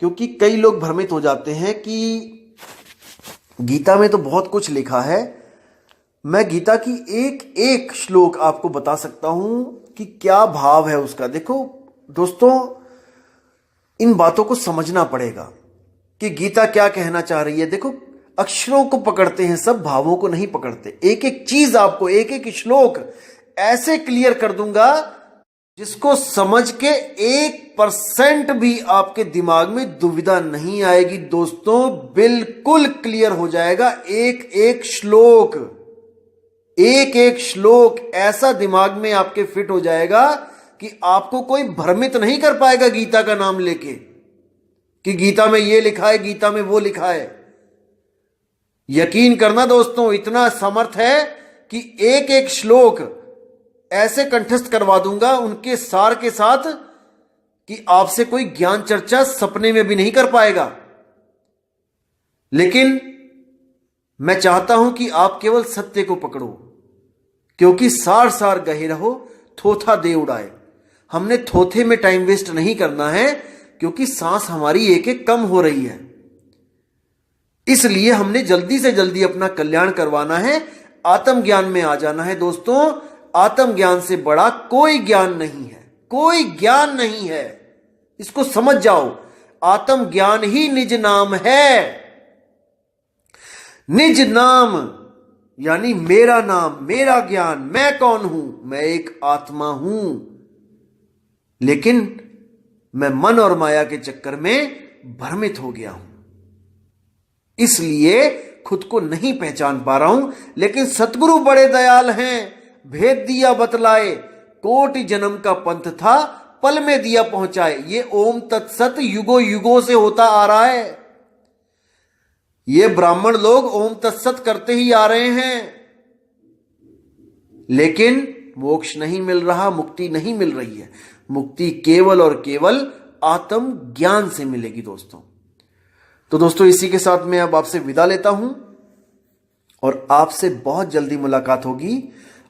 क्योंकि कई लोग भ्रमित हो जाते हैं कि गीता में तो बहुत कुछ लिखा है। मैं गीता की एक एक श्लोक आपको बता सकता हूं कि क्या भाव है उसका। देखो दोस्तों, इन बातों को समझना पड़ेगा कि गीता क्या कहना चाह रही है। देखो, अक्षरों को पकड़ते हैं सब, भावों को नहीं पकड़ते। एक एक चीज आपको, एक एक श्लोक ऐसे क्लियर कर दूंगा जिसको समझ के 1% भी आपके दिमाग में दुविधा नहीं आएगी। दोस्तों, बिल्कुल क्लियर हो जाएगा। एक एक श्लोक, एक एक श्लोक ऐसा दिमाग में आपके फिट हो जाएगा कि आपको कोई भ्रमित नहीं कर पाएगा गीता का नाम लेके कि गीता में ये लिखा है, गीता में वो लिखा है। यकीन करना दोस्तों, इतना समर्थ है कि एक एक श्लोक ऐसे कंठस्थ करवा दूंगा उनके सार के साथ कि आपसे कोई ज्ञान चर्चा सपने में भी नहीं कर पाएगा। लेकिन मैं चाहता हूं कि आप केवल सत्य को पकड़ो, क्योंकि सार सार गहे रहो, थोथा दे उड़ाए। हमने थोथे में टाइम वेस्ट नहीं करना है, क्योंकि सांस हमारी एक एक कम हो रही है। इसलिए हमने जल्दी से जल्दी अपना कल्याण करवाना है, आत्मज्ञान में आ जाना है। दोस्तों, आत्मज्ञान से बड़ा कोई ज्ञान नहीं है, कोई ज्ञान नहीं है। इसको समझ जाओ, आत्मज्ञान ही निज नाम है। निज नाम यानी मेरा नाम, मेरा ज्ञान। मैं कौन हूं? मैं एक आत्मा हूं, लेकिन मैं मन और माया के चक्कर में भ्रमित हो गया हूं, इसलिए खुद को नहीं पहचान पा रहा हूं। लेकिन सतगुरु बड़े दयाल हैं, भेद दिया बतलाए, कोटि जन्म का पंथ था, पल में दिया पहुंचाए। ये ओम तत्सत युगों युगों से होता आ रहा है। ये ब्राह्मण लोग ओम तत्सत करते ही आ रहे हैं, लेकिन मोक्ष नहीं मिल रहा, मुक्ति नहीं मिल रही है। मुक्ति केवल और केवल आत्म ज्ञान से मिलेगी दोस्तों। तो दोस्तों, इसी के साथ मैं अब आपसे विदा लेता हूं और आपसे बहुत जल्दी मुलाकात होगी।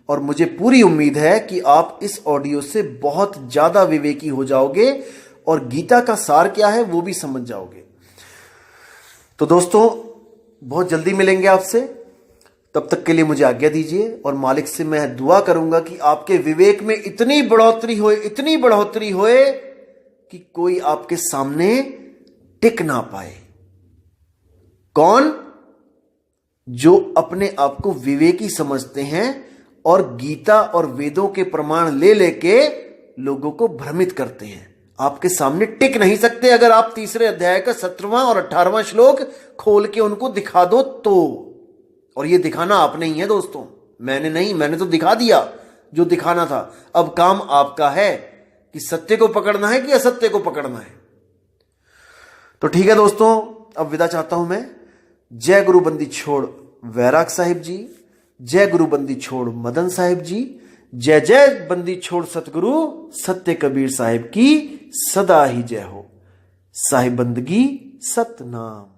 और मुझे पूरी उम्मीद है कि आप इस ऑडियो से बहुत ज्यादा विवेकी हो जाओगे और गीता का सार क्या है वो भी समझ जाओगे। तो दोस्तों, बहुत जल्दी मिलेंगे आपसे। तब तक के लिए मुझे आज्ञा दीजिए, और मालिक से मैं दुआ करूंगा कि आपके विवेक में इतनी बढ़ोतरी होए, इतनी बढ़ोतरी होए कि कोई आपके सामने टिक ना पाए। कौन? जो अपने आप को विवेकी समझते हैं और गीता और वेदों के प्रमाण ले लेके लोगों को भ्रमित करते हैं। आपके सामने टिक नहीं सकते अगर आप तीसरे अध्याय का 17वां और 18वां श्लोक खोल के उनको दिखा दो तो। और ये दिखाना आपने ही है दोस्तों, मैंने नहीं। मैंने तो दिखा दिया जो दिखाना था। अब काम आपका है कि सत्य को पकड़ना है कि असत्य को पकड़ना है। तो ठीक है दोस्तों, अब विदा चाहता हूं मैं। जय गुरु बंदी छोड़ वैराग साहिब जी, जय गुरु बंदी छोड़ मदन साहिब जी, जय जय बंदी छोड़ सतगुरु सत्य कबीर साहिब की सदा ही जय हो। साहिब बंदगी सतनाम।